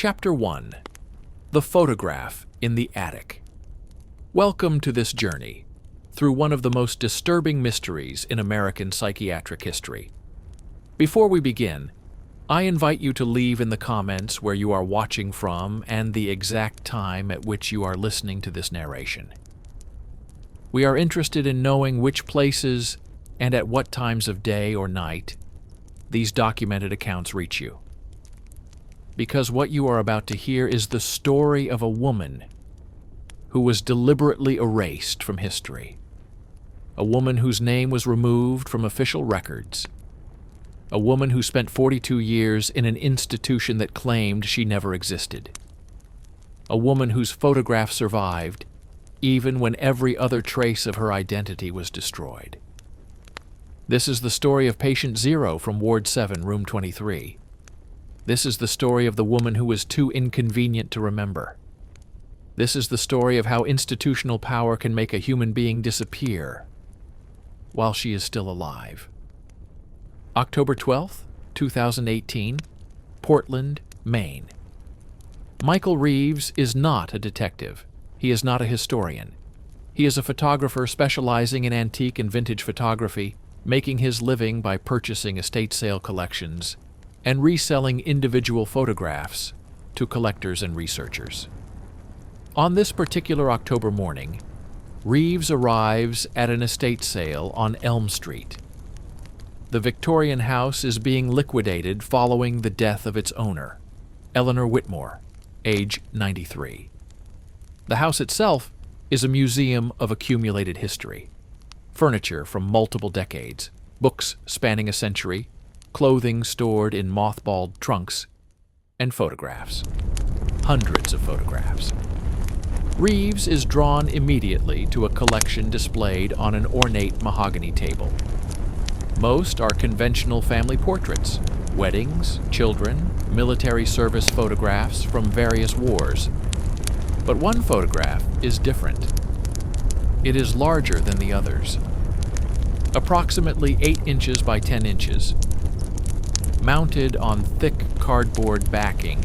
Chapter 1. The Photograph in the Attic. Welcome to this journey through one of the most disturbing mysteries in American psychiatric history. Before we begin, I invite you to leave in the comments where you are watching from and the exact time at which you are listening to this narration. We are interested in knowing which places and at what times of day or night these documented accounts reach you. Because what you are about to hear is the story of a woman who was deliberately erased from history. A woman whose name was removed from official records. A woman who spent 42 years in an institution that claimed she never existed. A woman whose photograph survived even when every other trace of her identity was destroyed. This is the story of Patient Zero from Ward 7, Room 23. This is the story of the woman who was too inconvenient to remember. This is the story of how institutional power can make a human being disappear while she is still alive. October 12th, 2018, Portland, Maine. Michael Reeves is not a detective. He is not a historian. He is a photographer specializing in antique and vintage photography, making his living by purchasing estate sale collections and reselling individual photographs to collectors and researchers. On this particular October morning, Reeves arrives at an estate sale on Elm Street. The Victorian house is being liquidated following the death of its owner, Eleanor Whitmore, age 93. The house itself is a museum of accumulated history. Furniture from multiple decades, books spanning a century, clothing stored in mothballed trunks, and photographs. Hundreds of photographs. Reeves is drawn immediately to a collection displayed on an ornate mahogany table. Most are conventional family portraits, weddings, children, military service photographs from various wars. But one photograph is different. It is larger than the others. Approximately 8 inches by 10 inches, mounted on thick cardboard backing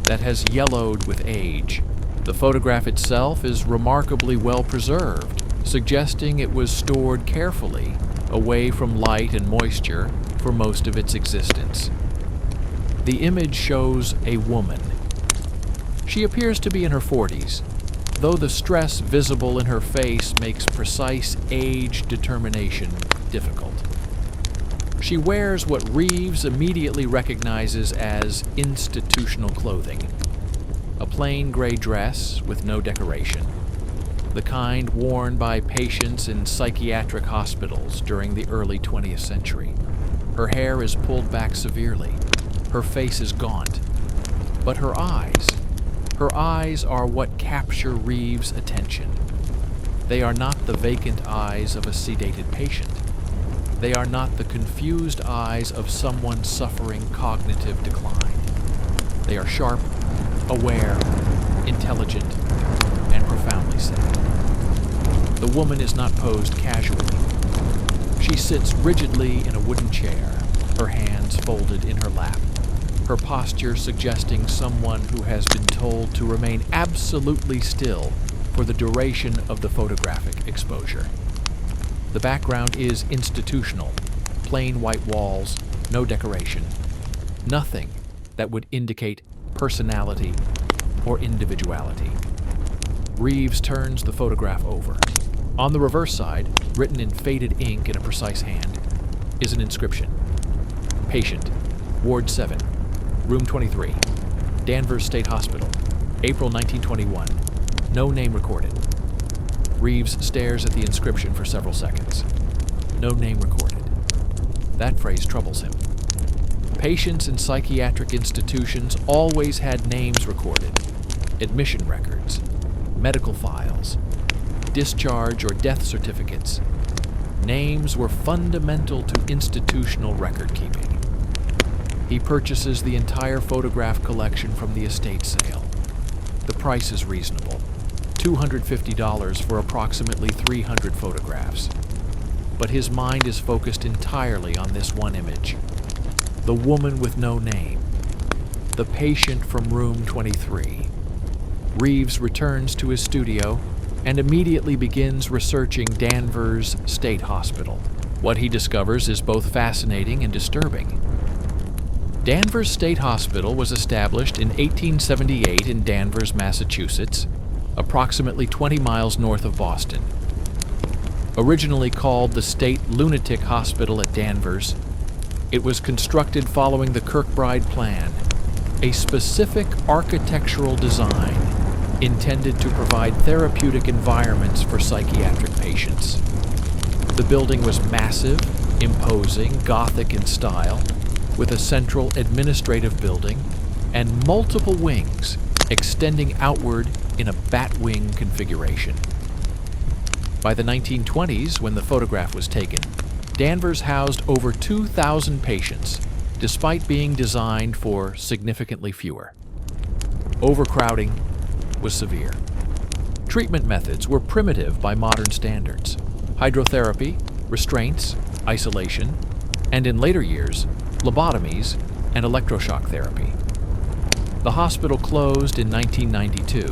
that has yellowed with age. The photograph itself is remarkably well preserved, suggesting it was stored carefully away from light and moisture for most of its existence. The image shows a woman. She appears to be in her 40s, though the stress visible in her face makes precise age determination difficult. She wears what Reeves immediately recognizes as institutional clothing, a plain gray dress with no decoration, the kind worn by patients in psychiatric hospitals during the early 20th century. Her hair is pulled back severely, her face is gaunt, but her eyes are what capture Reeves' attention. They are not the vacant eyes of a sedated patient. They are not the confused eyes of someone suffering cognitive decline. They are sharp, aware, intelligent, and profoundly sad. The woman is not posed casually. She sits rigidly in a wooden chair, her hands folded in her lap, her posture suggesting someone who has been told to remain absolutely still for the duration of the photographic exposure. The background is institutional, plain white walls, no decoration, nothing that would indicate personality or individuality. Reeves turns the photograph over. On the reverse side, written in faded ink in a precise hand, is an inscription. Patient, Ward 7, Room 23, Danvers State Hospital, April 1921. No name recorded. Reeves stares at the inscription for several seconds. No name recorded. That phrase troubles him. Patients in psychiatric institutions always had names recorded, admission records, medical files, discharge or death certificates. Names were fundamental to institutional record keeping. He purchases the entire photograph collection from the estate sale. The price is reasonable. $250 for approximately 300 photographs. But his mind is focused entirely on this one image. The woman with no name. the patient from room 23. Reeves returns to his studio and immediately begins researching Danvers State Hospital. What he discovers is both fascinating and disturbing. Danvers State Hospital was established in 1878 in Danvers, Massachusetts, approximately 20 miles north of Boston. Originally called the State Lunatic Hospital at Danvers, it was constructed following the Kirkbride Plan, a specific architectural design intended to provide therapeutic environments for psychiatric patients. The building was massive, imposing, Gothic in style, with a central administrative building and multiple wings extending outward in a bat-wing configuration. By the 1920s, when the photograph was taken, Danvers housed over 2,000 patients, despite being designed for significantly fewer. Overcrowding was severe. Treatment methods were primitive by modern standards: hydrotherapy, restraints, isolation, and in later years, lobotomies and electroshock therapy. The hospital closed in 1992,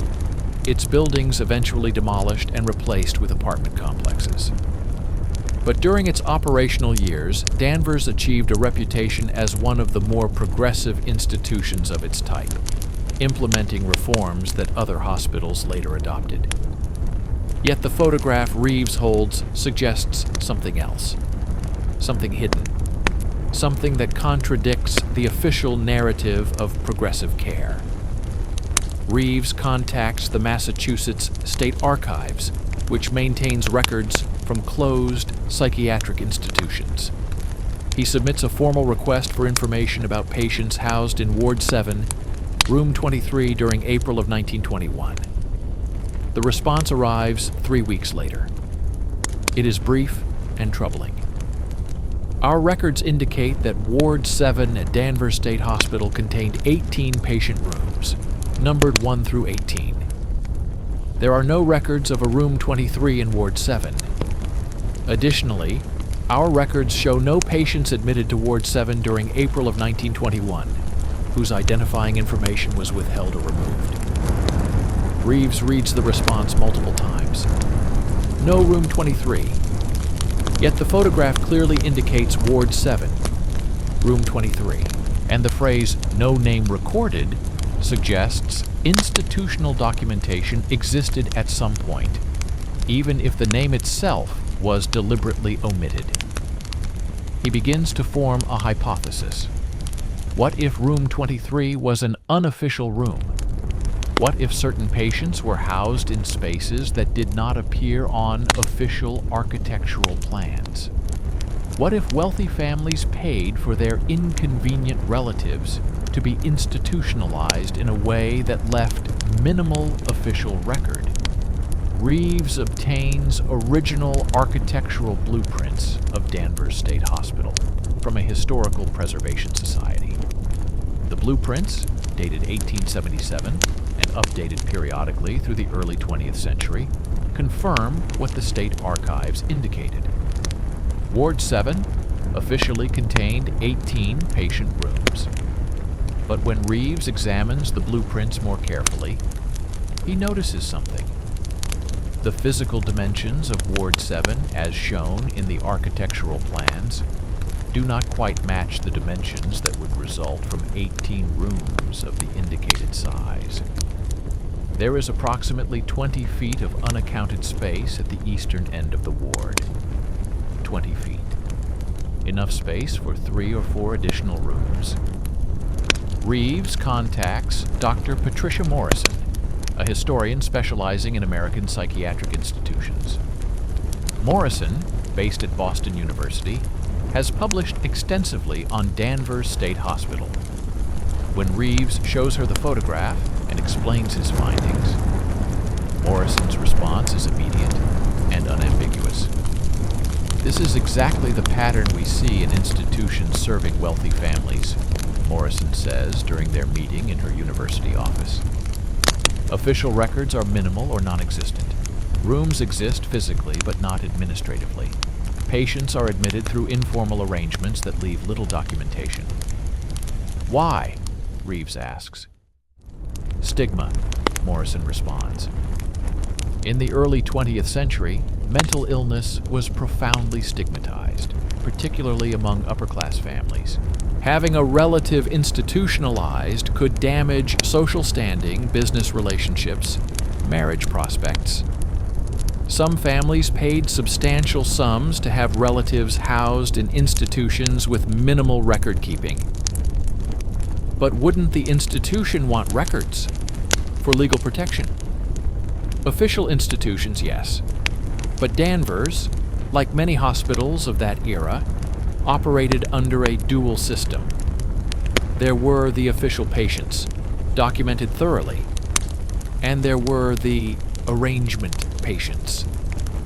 its buildings eventually demolished and replaced with apartment complexes. But during its operational years, Danvers achieved a reputation as one of the more progressive institutions of its type, implementing reforms that other hospitals later adopted. Yet the photograph Reeves holds suggests something else, something hidden, something that contradicts the official narrative of progressive care. Reeves contacts the Massachusetts State Archives, which maintains records from closed psychiatric institutions. He submits a formal request for information about patients housed in Ward 7, Room 23 during April of 1921. The response arrives 3 weeks later. It is brief and troubling. Our records indicate that Ward 7 at Danvers State Hospital contained 18 patient rooms, numbered 1 through 18. There are no records of a Room 23 in Ward 7. Additionally, our records show no patients admitted to Ward 7 during April of 1921, whose identifying information was withheld or removed. Reeves reads the response multiple times. No Room 23. Yet the photograph clearly indicates Ward 7, Room 23, and the phrase "no name recorded" suggests institutional documentation existed at some point, even if the name itself was deliberately omitted. He begins to form a hypothesis. What if Room 23 was an unofficial room? What if certain patients were housed in spaces that did not appear on official architectural plans? What if wealthy families paid for their inconvenient relatives to be institutionalized in a way that left minimal official record? Reeves obtains original architectural blueprints of Danvers State Hospital from a historical preservation society. The blueprints, dated 1877 and updated periodically through the early 20th century, confirm what the state archives indicated. Ward 7 officially contained 18 patient rooms. But when Reeves examines the blueprints more carefully, he notices something. The physical dimensions of Ward 7, as shown in the architectural plans, do not quite match the dimensions that would result from 18 rooms of the indicated size. There is approximately 20 feet of unaccounted space at the eastern end of the ward. 20 feet. Enough space for 3 or 4 additional rooms. Reeves contacts Dr. Patricia Morrison, a historian specializing in American psychiatric institutions. Morrison, based at Boston University, has published extensively on Danvers State Hospital. When Reeves shows her the photograph and explains his findings, Morrison's response is immediate and unambiguous. This is exactly the pattern we see in institutions serving wealthy families, Morrison says during their meeting in her university office. Official records are minimal or non-existent. Rooms exist physically but not administratively. Patients are admitted through informal arrangements that leave little documentation. Why? Reeves asks. Stigma, Morrison responds. In the early 20th century, mental illness was profoundly stigmatized, particularly among upper-class families. Having a relative institutionalized could damage social standing, business relationships, marriage prospects. Some families paid substantial sums to have relatives housed in institutions with minimal record keeping. But wouldn't the institution want records for legal protection? Official institutions, yes. But Danvers, like many hospitals of that era, operated under a dual system. There were the official patients, documented thoroughly, and there were the arrangement patients,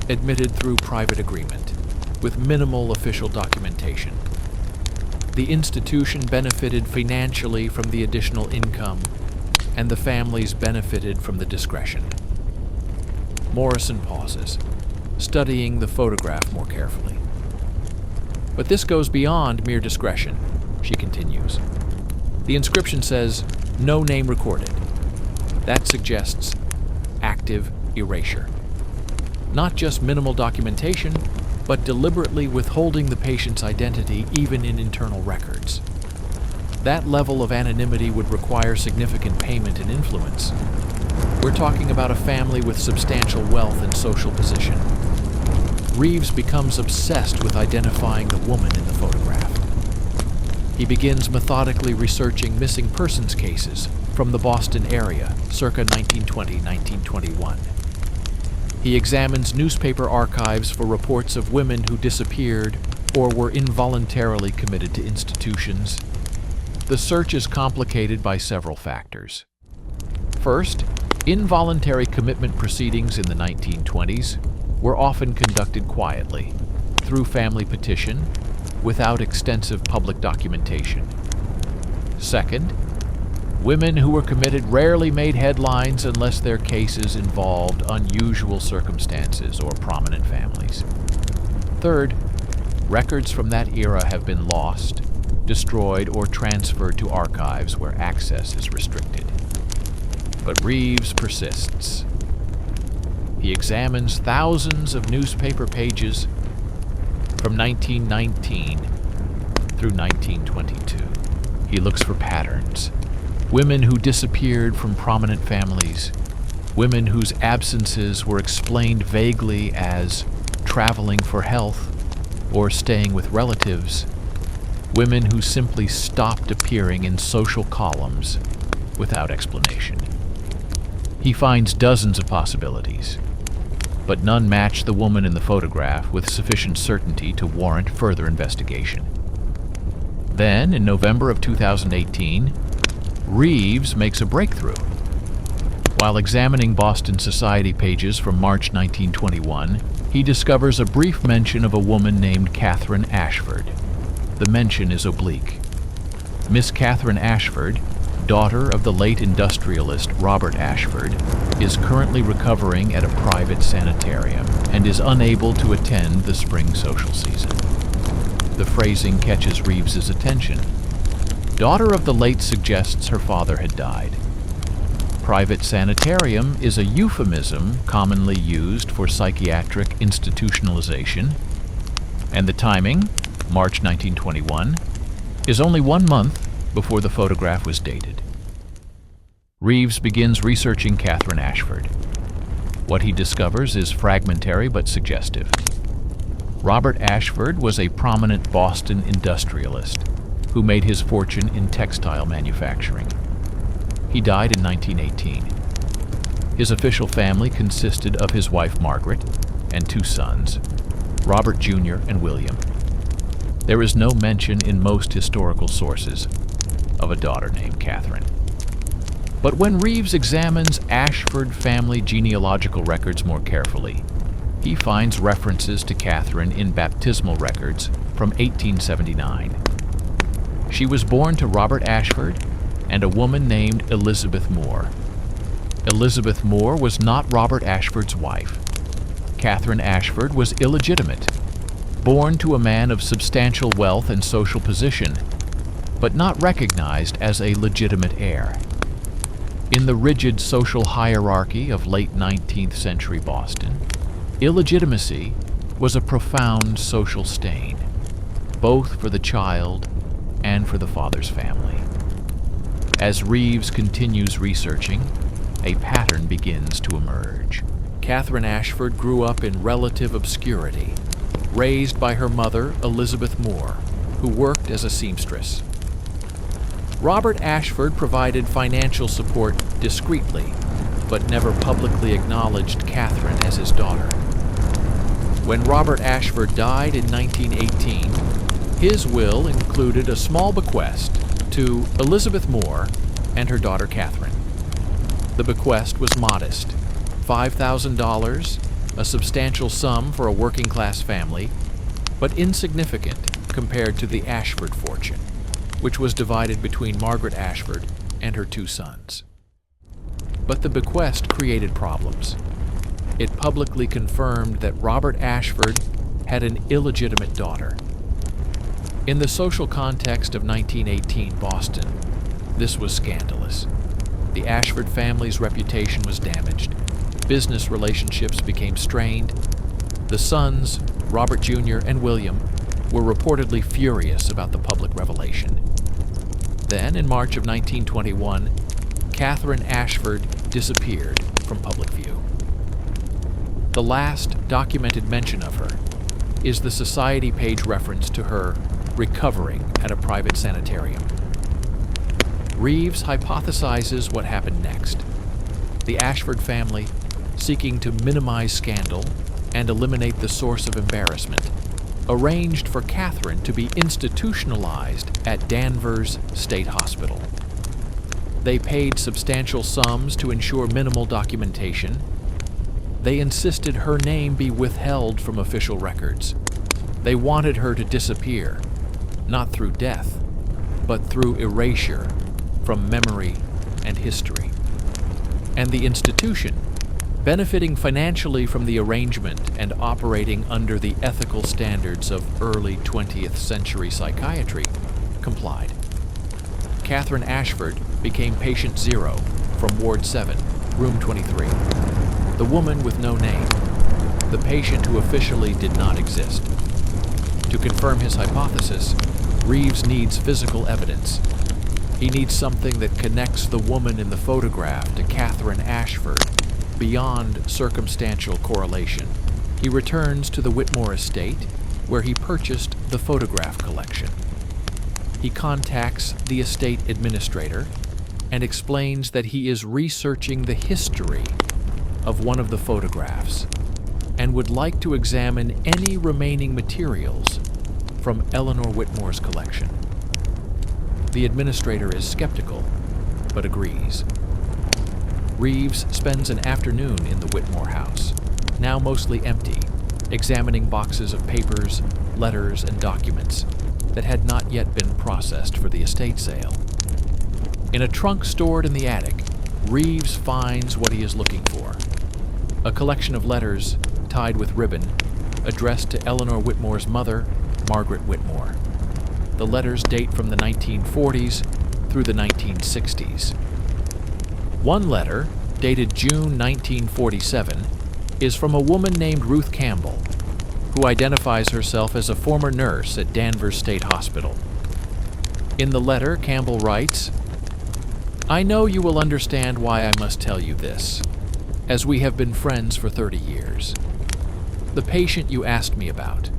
admitted through private agreement, with minimal official documentation. The institution benefited financially from the additional income, and the families benefited from the discretion. Morrison pauses, studying the photograph more carefully. But this goes beyond mere discretion, she continues. The inscription says, "No name recorded." That suggests active erasure. Not just minimal documentation, but deliberately withholding the patient's identity even in internal records. That level of anonymity would require significant payment and influence. We're talking about a family with substantial wealth and social position. Reeves becomes obsessed with identifying the woman in the photograph. He begins methodically researching missing persons cases from the Boston area, circa 1920-1921. He examines newspaper archives for reports of women who disappeared or were involuntarily committed to institutions. The search is complicated by several factors. First, involuntary commitment proceedings in the 1920s were often conducted quietly, through family petition, without extensive public documentation. Second, women who were committed rarely made headlines unless their cases involved unusual circumstances or prominent families. Third, records from that era have been lost, destroyed, or transferred to archives where access is restricted. But Reeves persists. He examines thousands of newspaper pages from 1919 through 1922. He looks for patterns. Women who disappeared from prominent families, women whose absences were explained vaguely as traveling for health or staying with relatives, women who simply stopped appearing in social columns without explanation. He finds dozens of possibilities, but none match the woman in the photograph with sufficient certainty to warrant further investigation. Then, in November of 2018, Reeves makes a breakthrough. While examining Boston Society pages from March 1921, he discovers a brief mention of a woman named Catherine Ashford. The mention is oblique. Miss Catherine Ashford, daughter of the late industrialist Robert Ashford, is currently recovering at a private sanitarium and is unable to attend the spring social season. The phrasing catches Reeves's attention. Daughter of the late suggests her father had died. Private sanitarium is a euphemism commonly used for psychiatric institutionalization, and the timing, March 1921, is only 1 month before the photograph was dated. Reeves begins researching Catherine Ashford. What he discovers is fragmentary but suggestive. Robert Ashford was a prominent Boston industrialist who made his fortune in textile manufacturing. He died in 1918. His official family consisted of his wife Margaret and 2 sons, Robert Jr. and William. There is no mention in most historical sources of a daughter named Catherine. But when Reeves examines Ashford family genealogical records more carefully, he finds references to Catherine in baptismal records from 1879. She was born to Robert Ashford and a woman named Elizabeth Moore. Elizabeth Moore was not Robert Ashford's wife. Catherine Ashford was illegitimate, born to a man of substantial wealth and social position, but not recognized as a legitimate heir. In the rigid social hierarchy of late 19th century Boston, illegitimacy was a profound social stain, both for the child and for the father's family. As Reeves continues researching, a pattern begins to emerge. Catherine Ashford grew up in relative obscurity, raised by her mother, Elizabeth Moore, who worked as a seamstress. Robert Ashford provided financial support discreetly, but never publicly acknowledged Catherine as his daughter. When Robert Ashford died in 1918, his will included a small bequest to Elizabeth Moore and her daughter Catherine. The bequest was modest, $5,000, a substantial sum for a working-class family, but insignificant compared to the Ashford fortune, which was divided between Margaret Ashford and her two sons. But the bequest created problems. It publicly confirmed that Robert Ashford had an illegitimate daughter. In the social context of 1918 Boston, this was scandalous. The Ashford family's reputation was damaged. Business relationships became strained. The sons, Robert Jr. and William, were reportedly furious about the public revelation. Then, in March of 1921, Catherine Ashford disappeared from public view. The last documented mention of her is the Society page reference to her recovering at a private sanitarium. Reeves hypothesizes what happened next. The Ashford family, seeking to minimize scandal and eliminate the source of embarrassment, arranged for Catherine to be institutionalized at Danvers State Hospital. They paid substantial sums to ensure minimal documentation. They insisted her name be withheld from official records. They wanted her to disappear, not through death, but through erasure from memory and history. And the institution, benefiting financially from the arrangement and operating under the ethical standards of early 20th century psychiatry, complied. Catherine Ashford became patient 0 from Ward 7, room 23. The woman with no name, the patient who officially did not exist. To confirm his hypothesis, Reeves needs physical evidence. He needs something that connects the woman in the photograph to Catherine Ashford beyond circumstantial correlation. He returns to the Whitmore estate, where he purchased the photograph collection. He contacts the estate administrator and explains that he is researching the history of one of the photographs and would like to examine any remaining materials from Eleanor Whitmore's collection. The administrator is skeptical, but agrees. Reeves spends an afternoon in the Whitmore house, now mostly empty, examining boxes of papers, letters, and documents that had not yet been processed for the estate sale. In a trunk stored in the attic, Reeves finds what he is looking for: a collection of letters tied with ribbon addressed to Eleanor Whitmore's mother, Margaret Whitmore. The letters date from the 1940s through the 1960s. One letter, dated June 1947, is from a woman named Ruth Campbell, who identifies herself as a former nurse at Danvers State Hospital. In the letter, Campbell writes, "I know you will understand why I must tell you this, as we have been friends for 30 years. The patient you asked me about,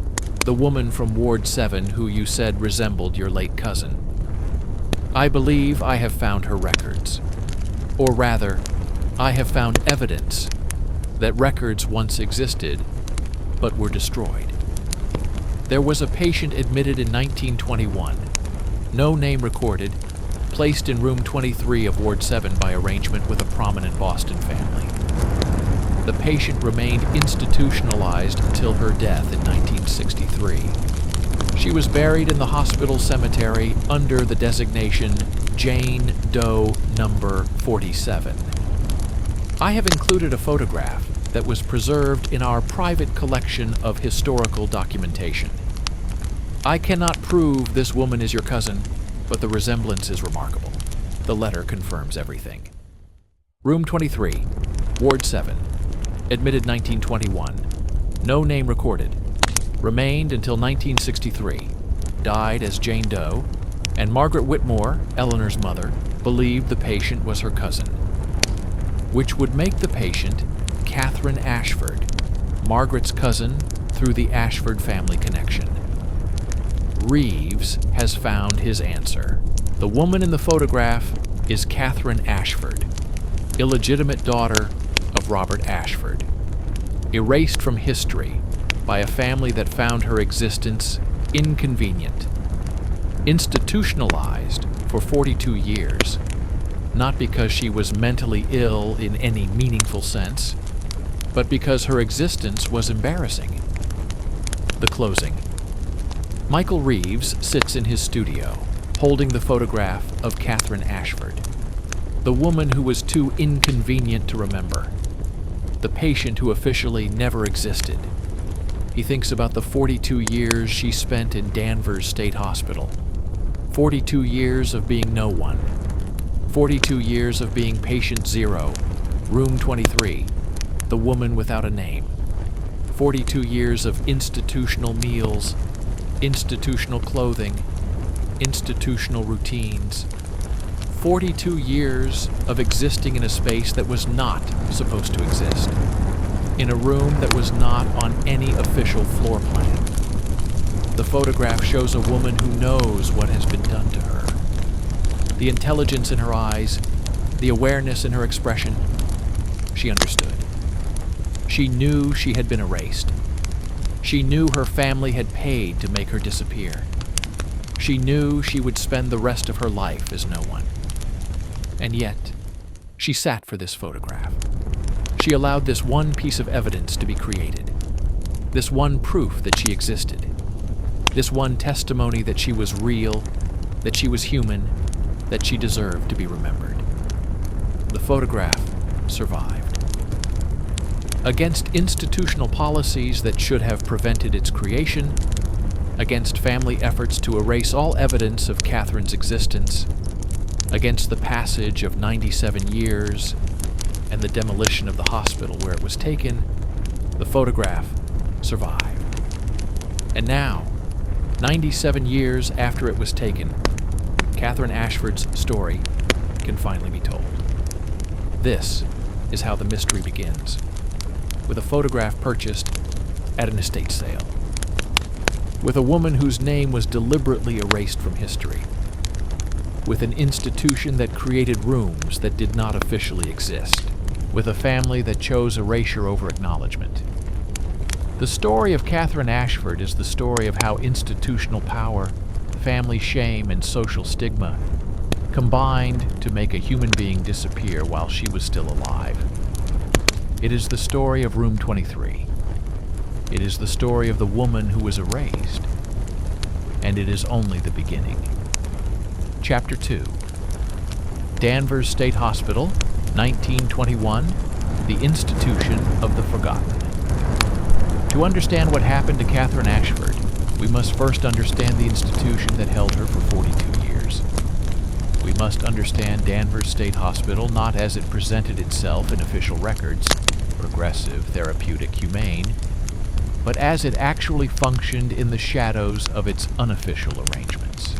the woman from Ward 7 who you said resembled your late cousin. I believe I have found her records. Or rather, I have found evidence that records once existed, but were destroyed. There was a patient admitted in 1921, no name recorded, placed in room 23 of Ward 7 by arrangement with a prominent Boston family. The patient remained institutionalized until her death in 1963. She was buried in the hospital cemetery under the designation Jane Doe number 47. I have included a photograph that was preserved in our private collection of historical documentation. I cannot prove this woman is your cousin, but the resemblance is remarkable. The letter confirms everything. Room 23, Ward 7, admitted 1921, no name recorded, remained until 1963, died as Jane Doe, and Margaret Whitmore, Eleanor's mother, believed the patient was her cousin, which would make the patient Catherine Ashford, Margaret's cousin through the Ashford family connection. Reeves has found his answer. The woman in the photograph is Catherine Ashford, illegitimate daughter of Robert Ashford, erased from history by a family that found her existence inconvenient, institutionalized for 42 years, not because she was mentally ill in any meaningful sense, but because her existence was embarrassing. The closing. Michael Reeves sits in his studio, holding the photograph of Catherine Ashford, the woman who was too inconvenient to remember, the patient who officially never existed. He thinks about the 42 years she spent in Danvers State Hospital, 42 years of being no one, 42 years of being patient 0, room 23, the woman without a name, 42 years of institutional meals, institutional clothing, institutional routines, 42 years of existing in a space that was not supposed to exist, in a room that was not on any official floor plan. The photograph shows a woman who knows what has been done to her. The intelligence in her eyes, the awareness in her expression, she understood. She knew she had been erased. She knew her family had paid to make her disappear. She knew she would spend the rest of her life as no one. And yet, she sat for this photograph. She allowed this one piece of evidence to be created, this one proof that she existed, this one testimony that she was real, that she was human, that she deserved to be remembered. The photograph survived. Against institutional policies that should have prevented its creation, against family efforts to erase all evidence of Catherine's existence, against the passage of 97 years and the demolition of the hospital where it was taken, the photograph survived. And now, 97 years after it was taken, Catherine Ashford's story can finally be told. This is how the mystery begins, with a photograph purchased at an estate sale, with a woman whose name was deliberately erased from history, with an institution that created rooms that did not officially exist, with a family that chose erasure over acknowledgement. The story of Catherine Ashford is the story of how institutional power, family shame, and social stigma combined to make a human being disappear while she was still alive. It is the story of Room 23. It is the story of the woman who was erased. And it is only the beginning. Chapter 2. Danvers State Hospital, 1921, The Institution of the Forgotten. To understand what happened to Catherine Ashford, we must first understand the institution that held her for 42 years. We must understand Danvers State Hospital not as it presented itself in official records, progressive, therapeutic, humane, but as it actually functioned in the shadows of its unofficial arrangements.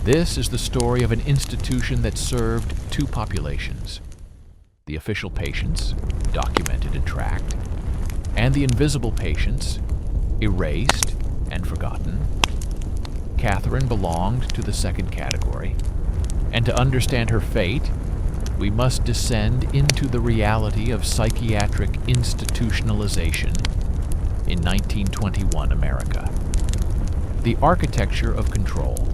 This is the story of an institution that served two populations: the official patients, documented and tracked, and the invisible patients, erased and forgotten. Catherine belonged to the second category, and to understand her fate, we must descend into the reality of psychiatric institutionalization in 1921 America. The architecture of control.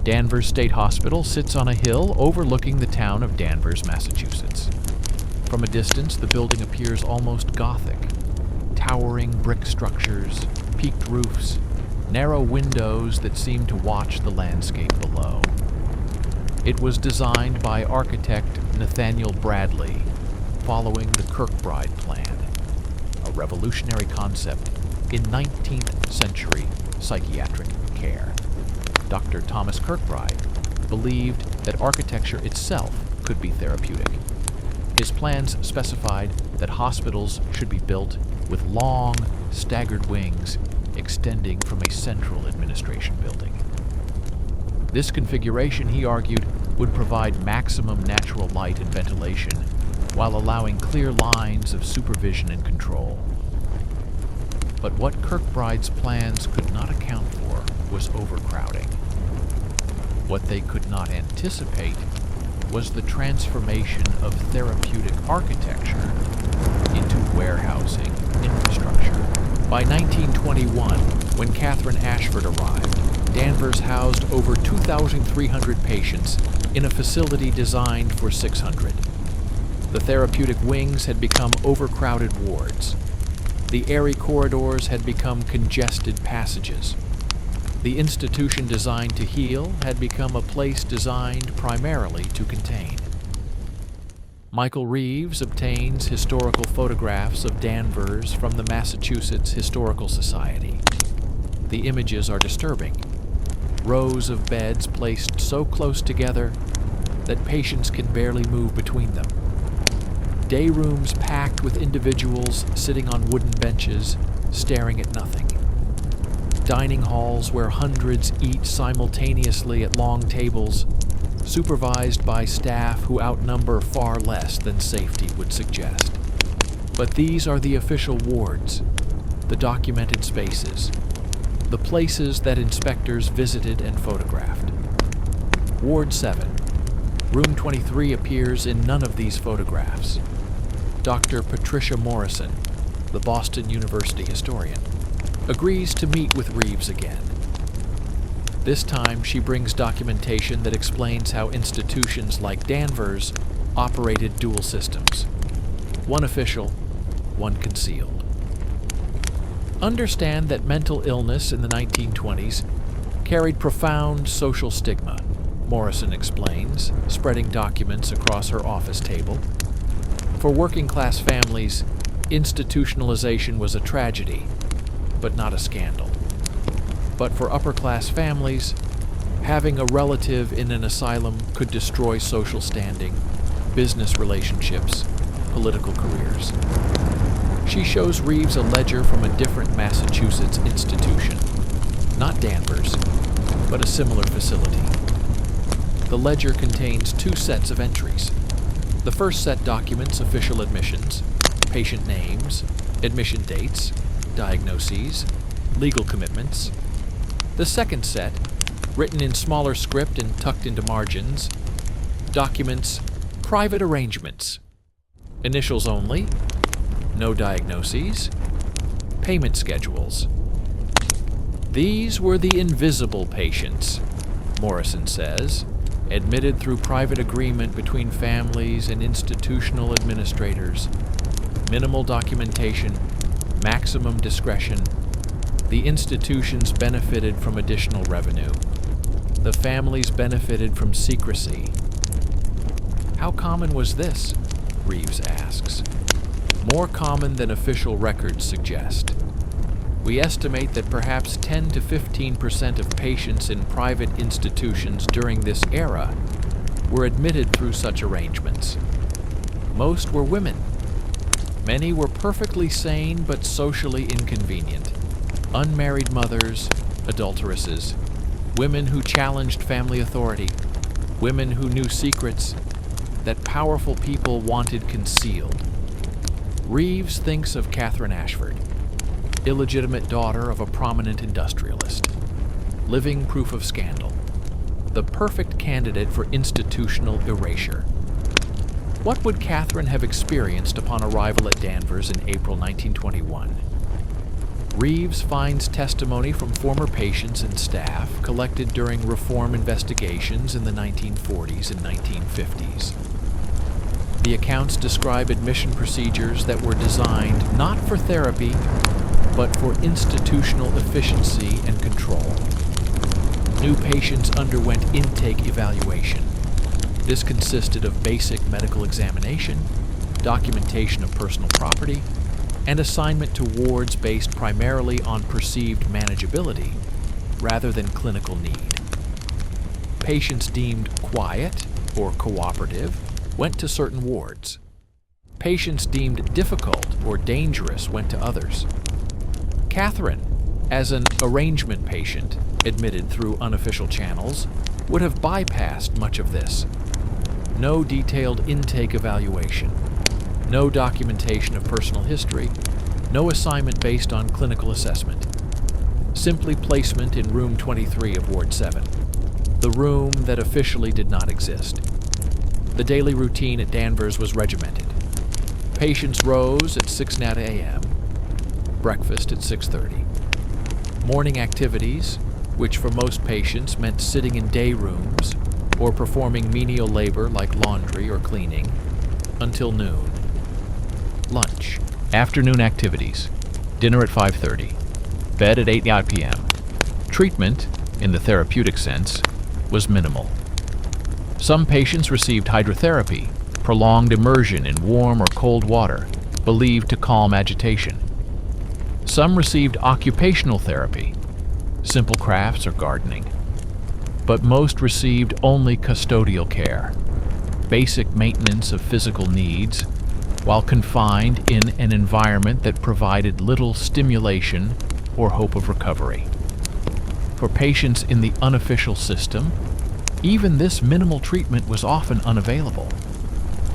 Danvers State Hospital sits on a hill overlooking the town of Danvers, Massachusetts. From a distance, the building appears almost Gothic. Towering brick structures, peaked roofs, narrow windows that seem to watch the landscape below. It was designed by architect Nathaniel Bradley, following the Kirkbride Plan, a revolutionary concept in 19th century psychiatric care. Dr. Thomas Kirkbride, believed that architecture itself could be therapeutic. His plans specified that hospitals should be built with long, staggered wings extending from a central administration building. This configuration, he argued, would provide maximum natural light and ventilation while allowing clear lines of supervision and control. But what Kirkbride's plans could not account for was overcrowding. What they could not anticipate was the transformation of therapeutic architecture into warehousing infrastructure. By 1921, when Catherine Ashford arrived, Danvers housed over 2,300 patients in a facility designed for 600. The therapeutic wings had become overcrowded wards. The airy corridors had become congested passages. The institution designed to heal had become a place designed primarily to contain. Michael Reeves obtains historical photographs of Danvers from the Massachusetts Historical Society. The images are disturbing. Rows of beds placed so close together that patients can barely move between them. Day rooms packed with individuals sitting on wooden benches, staring at nothing. Dining halls where hundreds eat simultaneously at long tables, supervised by staff who outnumber far less than safety would suggest. But these are the official wards, the documented spaces, the places that inspectors visited and photographed. Ward 7. Room 23 appears in none of these photographs. Dr. Patricia Morrison, the Boston University historian, agrees to meet with Reeves again. This time, she brings documentation that explains how institutions like Danvers operated dual systems, one official, one concealed. Understand that mental illness in the 1920s carried profound social stigma, Morrison explains, spreading documents across her office table. For working-class families, institutionalization was a tragedy, but not a scandal. But for upper-class families, having a relative in an asylum could destroy social standing, business relationships, political careers. She shows Reeves a ledger from a different Massachusetts institution, not Danvers, but a similar facility. The ledger contains 2 sets of entries. The first set documents official admissions, patient names, admission dates, diagnoses, legal commitments. The second set, written in smaller script and tucked into margins, documents private arrangements, initials only, no diagnoses, payment schedules. These were the invisible patients, Morrison says, admitted through private agreement between families and institutional administrators. Minimal documentation, maximum discretion. The institutions benefited from additional revenue. The families benefited from secrecy. How common was this? Reeves asks. More common than official records suggest. We estimate that perhaps 10 to 15% of patients in private institutions during this era were admitted through such arrangements. Most were women. Many were perfectly sane but socially inconvenient. Unmarried mothers, adulteresses, women who challenged family authority, women who knew secrets that powerful people wanted concealed. Reeves thinks of Catherine Ashford, illegitimate daughter of a prominent industrialist, living proof of scandal, the perfect candidate for institutional erasure. What would Catherine have experienced upon arrival at Danvers in April 1921? Reeves finds testimony from former patients and staff collected during reform investigations in the 1940s and 1950s. The accounts describe admission procedures that were designed not for therapy, but for institutional efficiency and control. New patients underwent intake evaluation. This consisted of basic medical examination, documentation of personal property, and assignment to wards based primarily on perceived manageability rather than clinical need. Patients deemed quiet or cooperative went to certain wards. Patients deemed difficult or dangerous went to others. Catherine, as an arrangement patient admitted through unofficial channels, would have bypassed much of this. No detailed intake evaluation, no documentation of personal history, no assignment based on clinical assessment. Simply placement in room 23 of Ward 7, the room that officially did not exist. The daily routine at Danvers was regimented. Patients rose at 6 a.m., breakfast at 6:30. Morning activities, which for most patients meant sitting in day rooms or performing menial labor like laundry or cleaning, until noon. Lunch. Afternoon activities. Dinner at 5:30. Bed at 8 p.m. Treatment, in the therapeutic sense, was minimal. Some patients received hydrotherapy, prolonged immersion in warm or cold water, believed to calm agitation. Some received occupational therapy, simple crafts or gardening. But most received only custodial care, basic maintenance of physical needs, while confined in an environment that provided little stimulation or hope of recovery. For patients in the unofficial system, even this minimal treatment was often unavailable.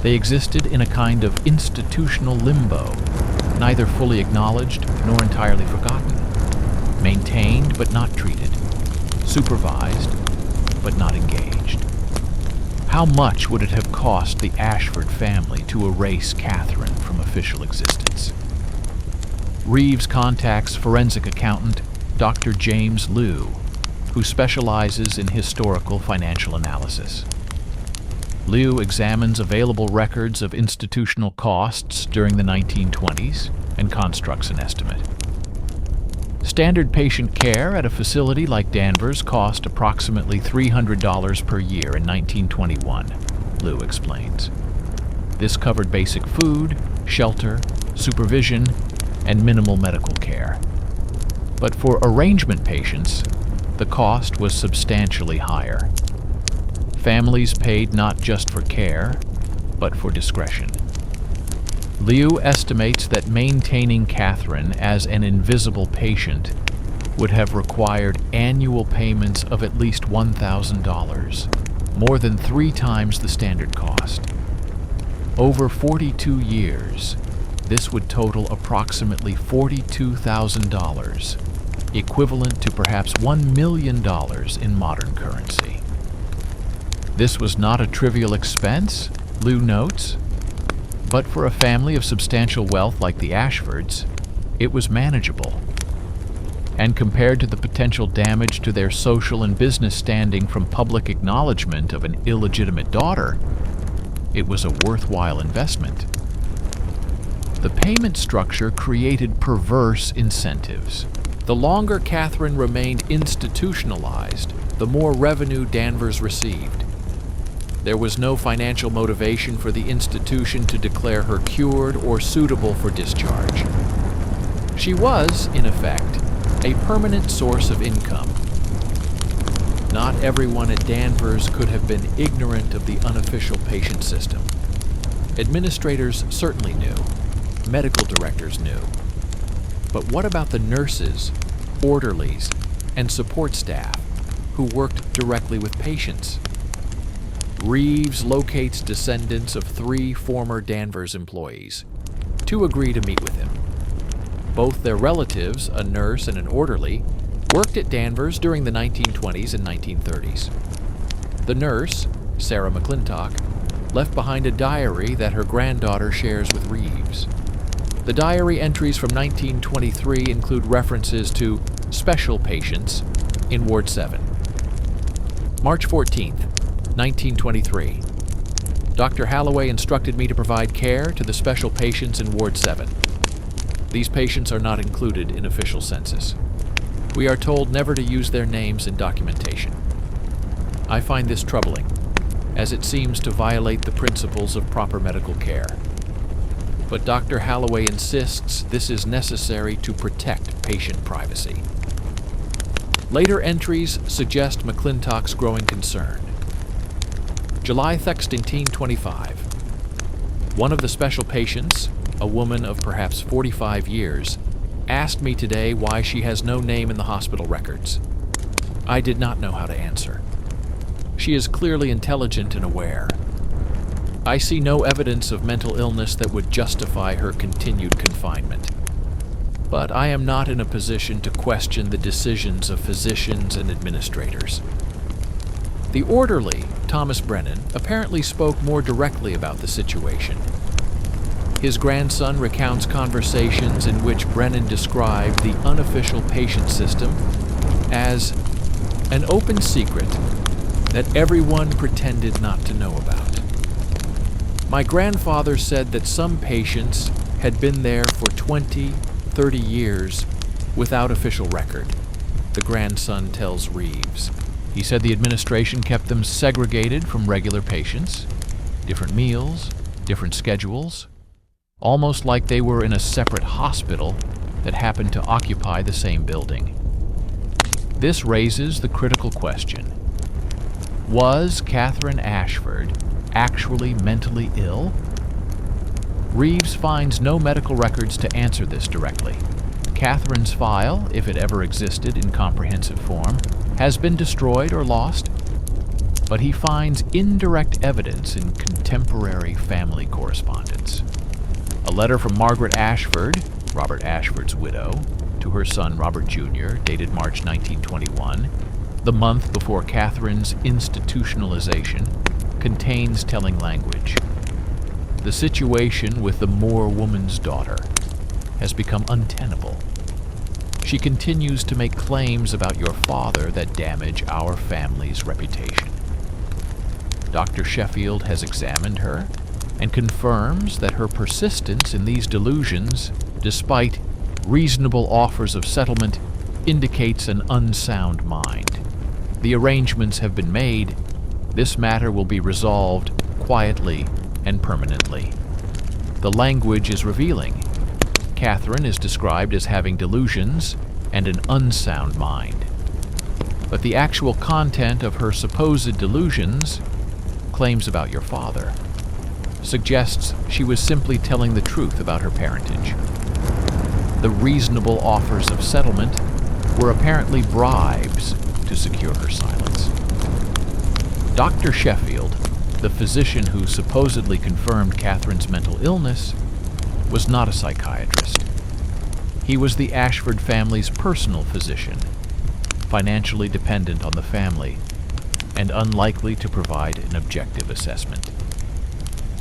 They existed in a kind of institutional limbo, neither fully acknowledged nor entirely forgotten, maintained but not treated, supervised but not engaged. How much would it have cost the Ashford family to erase Catherine from official existence? Reeves contacts forensic accountant Dr. James Liu, who specializes in historical financial analysis. Liu examines available records of institutional costs during the 1920s and constructs an estimate. Standard patient care at a facility like Danvers cost approximately $300 per year in 1921, Liu explains. This covered basic food, shelter, supervision, and minimal medical care. But for arrangement patients, the cost was substantially higher. Families paid not just for care, but for discretion. Liu estimates that maintaining Catherine as an invisible patient would have required annual payments of at least $1,000, more than 3 times the standard cost. Over 42 years, this would total approximately $42,000, equivalent to perhaps $1 million in modern currency. This was not a trivial expense, Liu notes, but for a family of substantial wealth like the Ashfords, it was manageable. And compared to the potential damage to their social and business standing from public acknowledgement of an illegitimate daughter, it was a worthwhile investment. The payment structure created perverse incentives. The longer Catherine remained institutionalized, the more revenue Danvers received. There was no financial motivation for the institution to declare her cured or suitable for discharge. She was, in effect, a permanent source of income. Not everyone at Danvers could have been ignorant of the unofficial patient system. Administrators certainly knew. Medical directors knew. But what about the nurses, orderlies, and support staff who worked directly with patients? Reeves locates descendants of 3 former Danvers employees. 2 agree to meet with him. Both their relatives, a nurse and an orderly, worked at Danvers during the 1920s and 1930s. The nurse, Sarah McClintock, left behind a diary that her granddaughter shares with Reeves. The diary entries from 1923 include references to special patients in Ward 7. March 14th, 1923. Dr. Halloway instructed me to provide care to the special patients in Ward 7. These patients are not included in official census. We are told never to use their names in documentation. I find this troubling, as it seems to violate the principles of proper medical care. But Dr. Halloway insists this is necessary to protect patient privacy. Later entries suggest McClintock's growing concern. July Thextington 25. One of the special patients, a woman of perhaps 45 years, asked me today why she has no name in the hospital records. I did not know how to answer. She is clearly intelligent and aware. I see no evidence of mental illness that would justify her continued confinement. But I am not in a position to question the decisions of physicians and administrators. The orderly, Thomas Brennan, apparently spoke more directly about the situation. His grandson recounts conversations in which Brennan described the unofficial patient system as an open secret that everyone pretended not to know about. My grandfather said that some patients had been there for 20, 30 years without official record, the grandson tells Reeves. He said the administration kept them segregated from regular patients, different meals, different schedules, almost like they were in a separate hospital that happened to occupy the same building. This raises the critical question: was Catherine Ashford actually mentally ill? Reeves finds no medical records to answer this directly. Catherine's file, if it ever existed in comprehensive form, has been destroyed or lost, but he finds indirect evidence in contemporary family correspondence. A letter from Margaret Ashford, Robert Ashford's widow, to her son Robert Jr., dated March 1921, the month before Catherine's institutionalization, contains telling language. The situation with the Moore woman's daughter has become untenable. She continues to make claims about your father that damage our family's reputation. Dr. Sheffield has examined her and confirms that her persistence in these delusions, despite reasonable offers of settlement, indicates an unsound mind. The arrangements have been made. This matter will be resolved quietly and permanently. The language is revealing. Catherine is described as having delusions and an unsound mind. But the actual content of her supposed delusions, claims about your father, suggests she was simply telling the truth about her parentage. The reasonable offers of settlement were apparently bribes to secure her silence. Dr. Sheffield, the physician who supposedly confirmed Catherine's mental illness, was not a psychiatrist. He was the Ashford family's personal physician, financially dependent on the family, and unlikely to provide an objective assessment.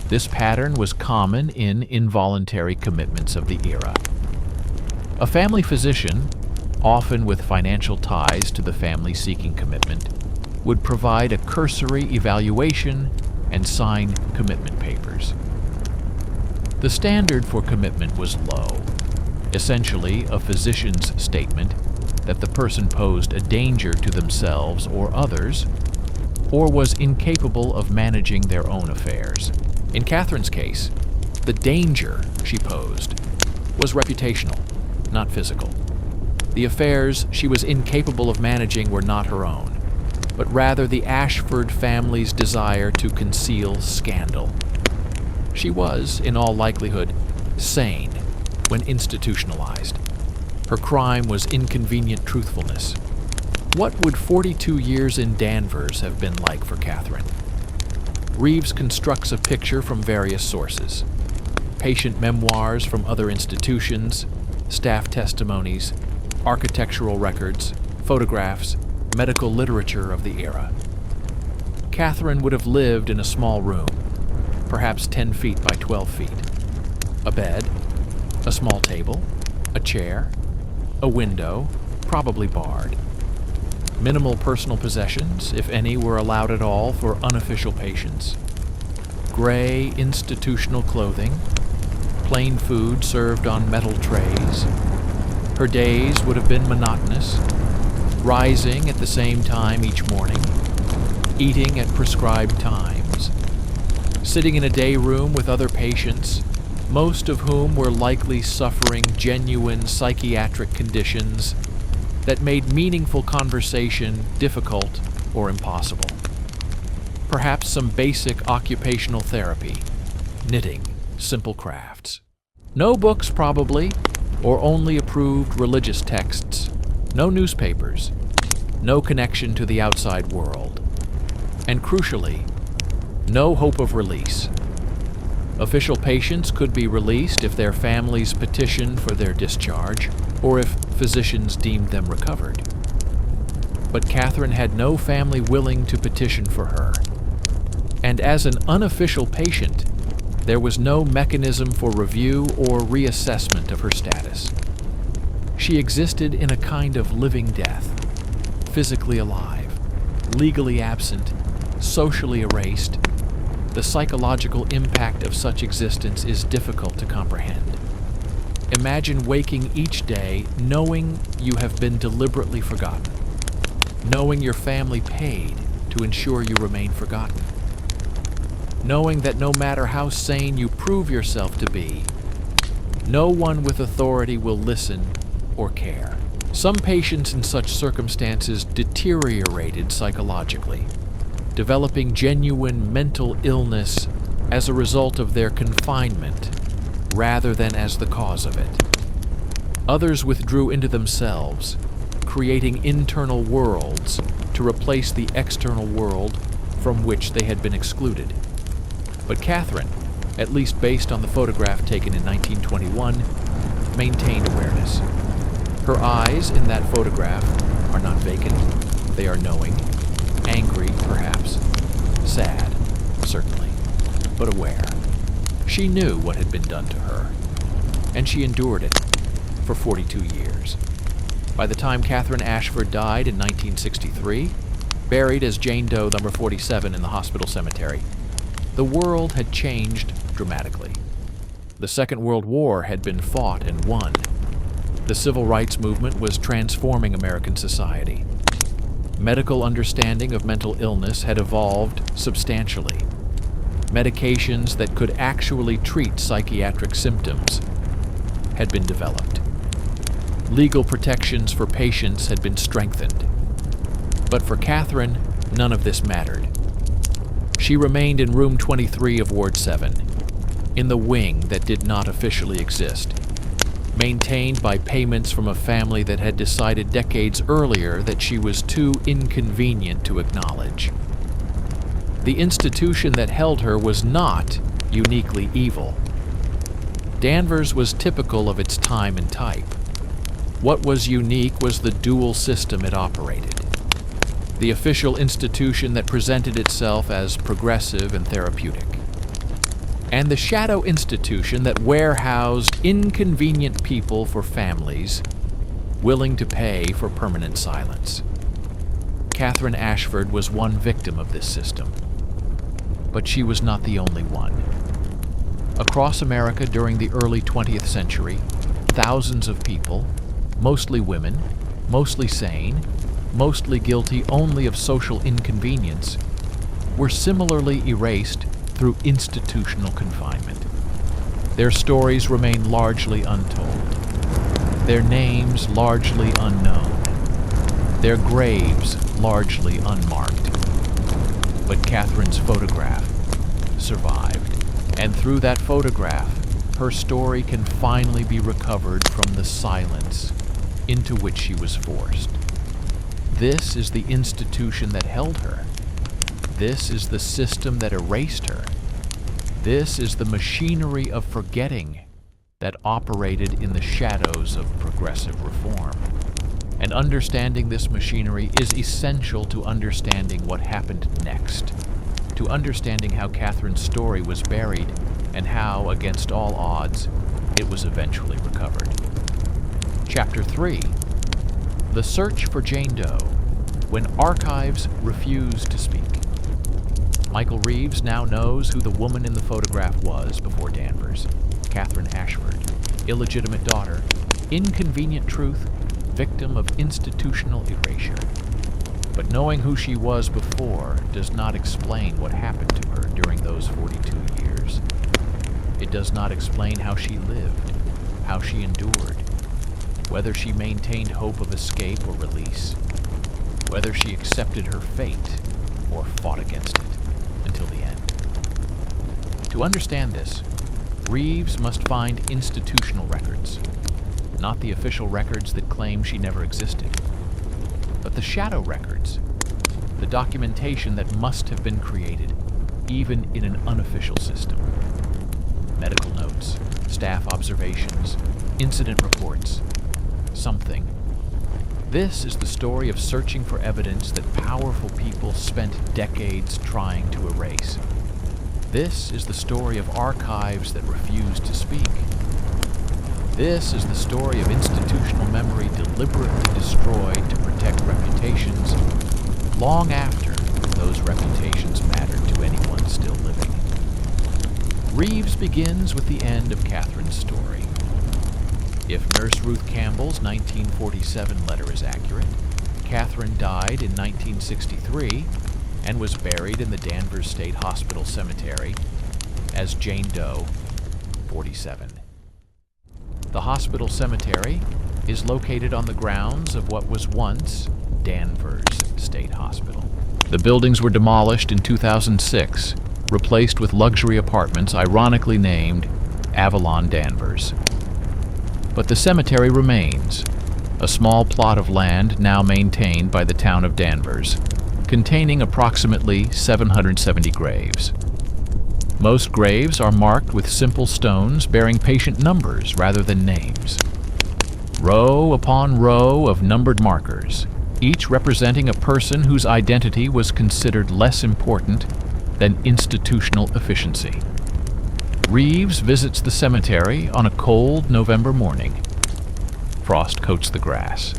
This pattern was common in involuntary commitments of the era. A family physician, often with financial ties to the family seeking commitment, would provide a cursory evaluation and sign commitment papers. The standard for commitment was low, essentially a physician's statement that the person posed a danger to themselves or others, or was incapable of managing their own affairs. In Catherine's case, the danger she posed was reputational, not physical. The affairs she was incapable of managing were not her own, but rather the Ashford family's desire to conceal scandal. She was, in all likelihood, sane when institutionalized. Her crime was inconvenient truthfulness. What would 42 years in Danvers have been like for Catherine? Reeves constructs a picture from various sources: patient memoirs from other institutions, staff testimonies, architectural records, photographs, medical literature of the era. Catherine would have lived in a small room, perhaps 10 feet by 12 feet. A bed, a small table, a chair, a window, probably barred. Minimal personal possessions, if any were allowed at all for unofficial patients. Gray institutional clothing, plain food served on metal trays. Her days would have been monotonous, rising at the same time each morning, eating at prescribed times, sitting in a day room with other patients, most of whom were likely suffering genuine psychiatric conditions that made meaningful conversation difficult or impossible. Perhaps some basic occupational therapy, knitting, simple crafts. No books, probably, or only approved religious texts. No newspapers. No connection to the outside world. And crucially, no hope of release. Official patients could be released if their families petitioned for their discharge, or if physicians deemed them recovered. But Catherine had no family willing to petition for her. And as an unofficial patient, there was no mechanism for review or reassessment of her status. She existed in a kind of living death, physically alive, legally absent, socially erased. The psychological impact of such existence is difficult to comprehend. Imagine waking each day knowing you have been deliberately forgotten, knowing your family paid to ensure you remain forgotten, knowing that no matter how sane you prove yourself to be, no one with authority will listen or care. Some patients in such circumstances deteriorated psychologically, developing genuine mental illness as a result of their confinement rather than as the cause of it. Others withdrew into themselves, creating internal worlds to replace the external world from which they had been excluded. But Catherine, at least based on the photograph taken in 1921, maintained awareness. Her eyes in that photograph are not vacant. They are knowing, angry perhaps, sad, certainly, but aware. She knew what had been done to her, and she endured it for 42 years. By the time Catherine Ashford died in 1963, buried as Jane Doe number 47 in the hospital cemetery, the world had changed dramatically. The Second World War had been fought and won. The civil rights movement was transforming American society. Medical understanding of mental illness had evolved substantially. Medications that could actually treat psychiatric symptoms had been developed. Legal protections for patients had been strengthened. But for Catherine, none of this mattered. She remained in room 23 of Ward 7, in the wing that did not officially exist, maintained by payments from a family that had decided decades earlier that she was too inconvenient to acknowledge. The institution that held her was not uniquely evil. Danvers was typical of its time and type. What was unique was the dual system it operated. The official institution that presented itself as progressive and therapeutic, and the shadow institution that warehoused inconvenient people for families willing to pay for permanent silence. Catherine Ashford was one victim of this system, but she was not the only one. Across America during the early 20th century, thousands of people, mostly women, mostly sane, mostly guilty only of social inconvenience, were similarly erased through institutional confinement. Their stories remain largely untold, their names largely unknown, their graves largely unmarked. But Catherine's photograph survived, and through that photograph, her story can finally be recovered from the silence into which she was forced. This is the institution that held her. This is the system that erased her. This is the machinery of forgetting that operated in the shadows of progressive reform. And understanding this machinery is essential to understanding what happened next, to understanding how Catherine's story was buried and how, against all odds, it was eventually recovered. Chapter 3. The Search for Jane Doe, When Archives Refuse to Speak. Michael Reeves now knows who the woman in the photograph was before Danvers. Catherine Ashford, illegitimate daughter, inconvenient truth, victim of institutional erasure. But knowing who she was before does not explain what happened to her during those 42 years. It does not explain how she lived, how she endured. whether she maintained hope of escape or release, whether she accepted her fate or fought against it until the end. To understand this, Reeves must find institutional records, not the official records that claim she never existed, but the shadow records, the documentation that must have been created, even in an unofficial system. Medical notes, staff observations, incident reports, something. This is the story of searching for evidence that powerful people spent decades trying to erase. This is the story of archives that refuse to speak. This is the story of institutional memory deliberately destroyed to protect reputations long after those reputations mattered to anyone still living. Reeves begins with the end of Catherine's story. If Nurse Ruth Campbell's 1947 letter is accurate, Catherine died in 1963 and was buried in the Danvers State Hospital cemetery as Jane Doe, 47. The hospital cemetery is located on the grounds of what was once Danvers State Hospital. The buildings were demolished in 2006, replaced with luxury apartments ironically named Avalon Danvers. But the cemetery remains, a small plot of land now maintained by the town of Danvers, containing approximately 770 graves. Most graves are marked with simple stones bearing patient numbers rather than names. Row upon row of numbered markers, each representing a person whose identity was considered less important than institutional efficiency. Reeves visits the cemetery on a cold November morning. Frost coats the grass.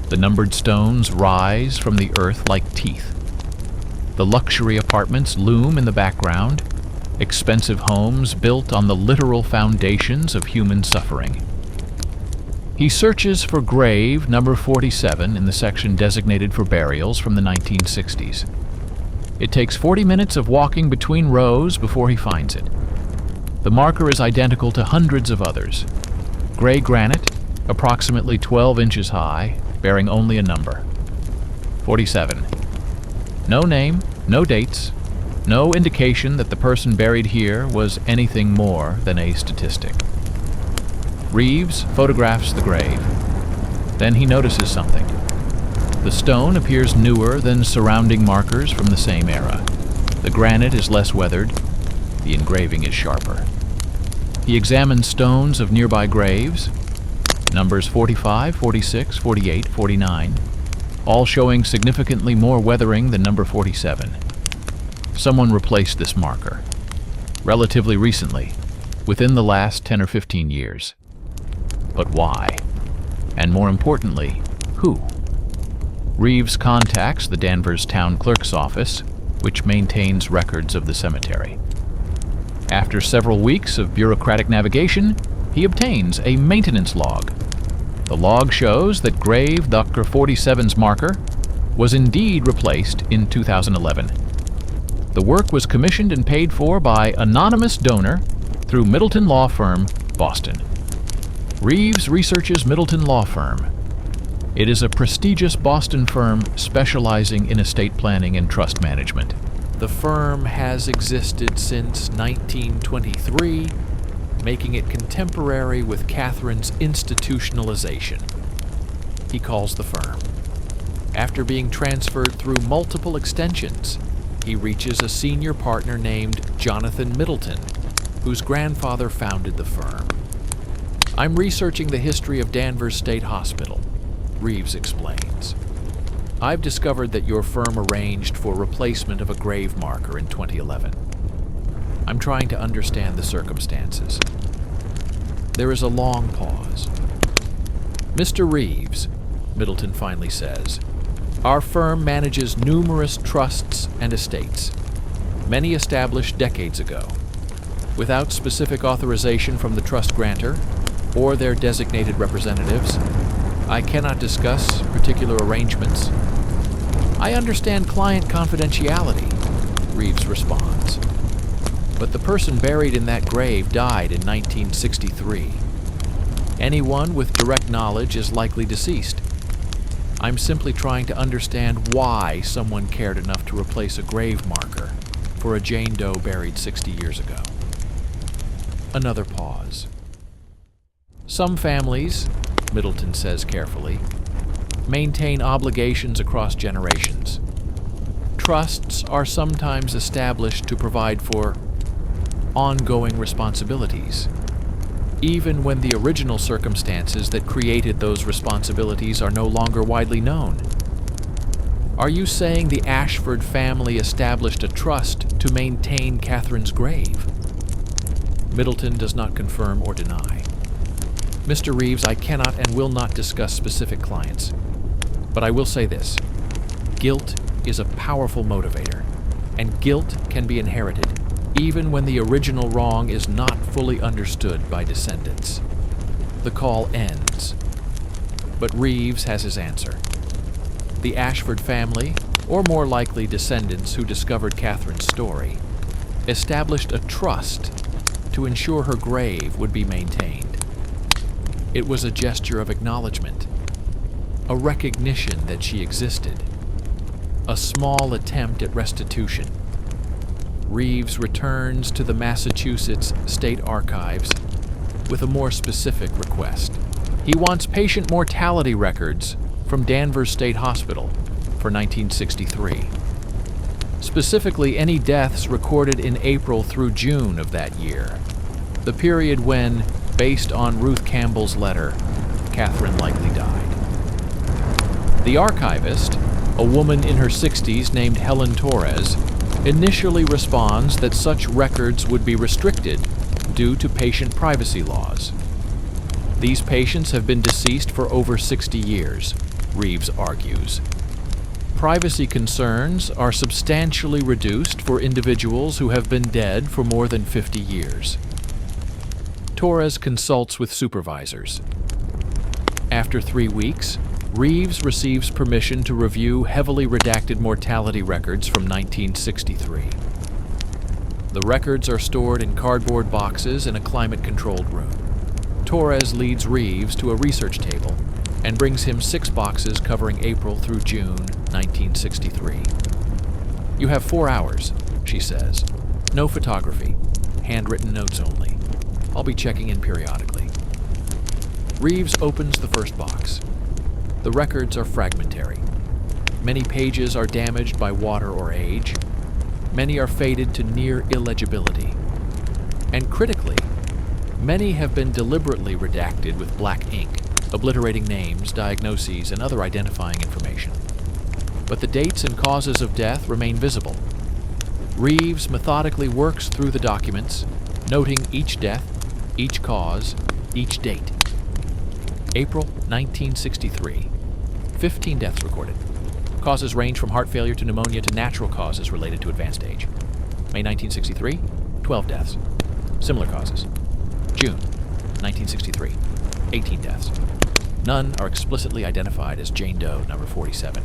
The numbered stones rise from the earth like teeth. The luxury apartments loom in the background, expensive homes built on the literal foundations of human suffering. He searches for grave number 47 in the section designated for burials from the 1960s. It takes 40 minutes of walking between rows before he finds it. The marker is identical to hundreds of others. Gray granite, approximately 12 inches high, bearing only a number. 47. No name, no dates, no indication that the person buried here was anything more than a statistic. Reeves photographs the grave. Then he notices something. The stone appears newer than surrounding markers from the same era. The granite is less weathered. The engraving is sharper. He examines stones of nearby graves, numbers 45, 46, 48, 49, all showing significantly more weathering than number 47. Someone replaced this marker, relatively recently, within the last 10 or 15 years. But why? And more importantly, who? Reeves contacts the Danvers Town Clerk's office, which maintains records of the cemetery. After several weeks of bureaucratic navigation, he obtains a maintenance log. The log shows that grave Dr. 47's marker was indeed replaced in 2011. The work was commissioned and paid for by anonymous donor through Middleton Law Firm, Boston. Reeves researches Middleton Law Firm. It is a prestigious Boston firm specializing in estate planning and trust management. The firm has existed since 1923, making it contemporary with Catherine's institutionalization. He calls the firm. After being transferred through multiple extensions, he reaches a senior partner named Jonathan Middleton, whose grandfather founded the firm. I'm researching the history of Danvers State Hospital, Reeves explains. I've discovered that your firm arranged for replacement of a grave marker in 2011. I'm trying to understand the circumstances. There is a long pause. Mr. Reeves, Middleton finally says, our firm manages numerous trusts and estates, many established decades ago. Without specific authorization from the trust grantor or their designated representatives, I cannot discuss particular arrangements. I understand client confidentiality, Reeves responds. But the person buried in that grave died in 1963. Anyone with direct knowledge is likely deceased. I'm simply trying to understand why someone cared enough to replace a grave marker for a Jane Doe buried 60 years ago. Another pause. Some families, Middleton says carefully, maintain obligations across generations. Trusts are sometimes established to provide for ongoing responsibilities, even when the original circumstances that created those responsibilities are no longer widely known. Are you saying the Ashford family established a trust to maintain Catherine's grave? Middleton does not confirm or deny. Mr. Reeves, I cannot and will not discuss specific clients, but I will say this. Guilt is a powerful motivator, and guilt can be inherited, even when the original wrong is not fully understood by descendants. The call ends, but Reeves has his answer. The Ashford family, or more likely descendants who discovered Catherine's story, established a trust to ensure her grave would be maintained. It was a gesture of acknowledgement, a recognition that she existed, a small attempt at restitution. Reeves returns to the Massachusetts State Archives with a more specific request. He wants patient mortality records from Danvers State Hospital for 1963. Specifically, any deaths recorded in April through June of that year, the period when, based on Ruth Campbell's letter, Catherine likely died. The archivist, a woman in her 60s named Helen Torres, initially responds that such records would be restricted due to patient privacy laws. These patients have been deceased for over 60 years, Reeves argues. Privacy concerns are substantially reduced for individuals who have been dead for more than 50 years. Torres consults with supervisors. After 3 weeks, Reeves receives permission to review heavily redacted mortality records from 1963. The records are stored in cardboard boxes in a climate-controlled room. Torres leads Reeves to a research table and brings him 6 boxes covering April through June 1963. "You have 4 hours," she says. "No photography, handwritten notes only. I'll be checking in periodically." Reeves opens the first box. The records are fragmentary. Many pages are damaged by water or age. Many are faded to near illegibility. And critically, many have been deliberately redacted with black ink, obliterating names, diagnoses, and other identifying information. But the dates and causes of death remain visible. Reeves methodically works through the documents, noting each death, each cause, each date. April 1963. 15 deaths recorded. Causes range from heart failure to pneumonia to natural causes related to advanced age. May 1963, 12 deaths. Similar causes. June 1963, 18 deaths. None are explicitly identified as Jane Doe number 47.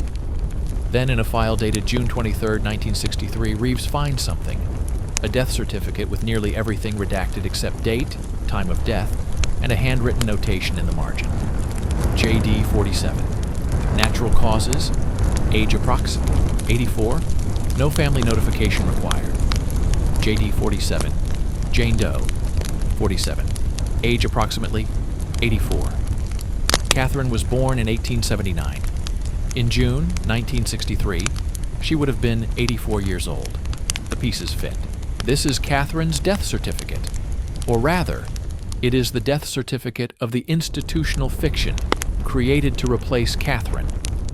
Then in a file dated June 23, 1963, Reeves finds something. A death certificate with nearly everything redacted except date, time of death, and a handwritten notation in the margin. JD 47. Natural causes, age approx. 84, no family notification required. JD 47, Jane Doe 47, age approximately 84. Catherine was born in 1879. In June 1963, she would have been 84 years old. The pieces fit. This is Catherine's death certificate, or rather, it is the death certificate of the institutional fiction created to replace Catherine,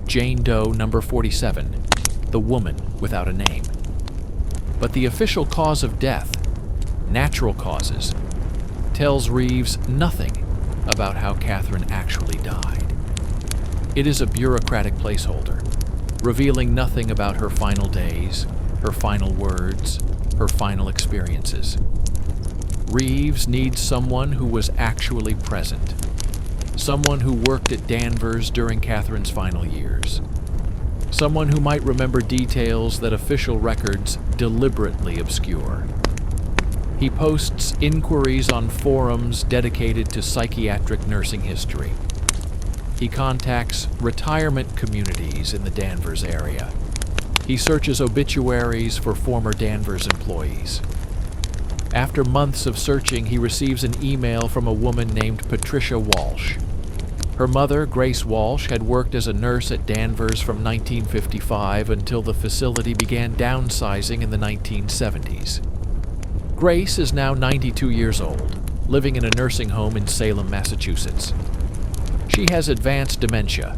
Jane Doe number 47, the woman without a name. But the official cause of death, natural causes, tells Reeves nothing about how Catherine actually died. It is a bureaucratic placeholder, revealing nothing about her final days, her final words, her final experiences. Reeves needs someone who was actually present, someone who worked at Danvers during Catherine's final years, someone who might remember details that official records deliberately obscure. He posts inquiries on forums dedicated to psychiatric nursing history. He contacts retirement communities in the Danvers area. He searches obituaries for former Danvers employees. After months of searching, he receives an email from a woman named Patricia Walsh. Her mother, Grace Walsh, had worked as a nurse at Danvers from 1955 until the facility began downsizing in the 1970s. Grace is now 92 years old, living in a nursing home in Salem, Massachusetts. She has advanced dementia,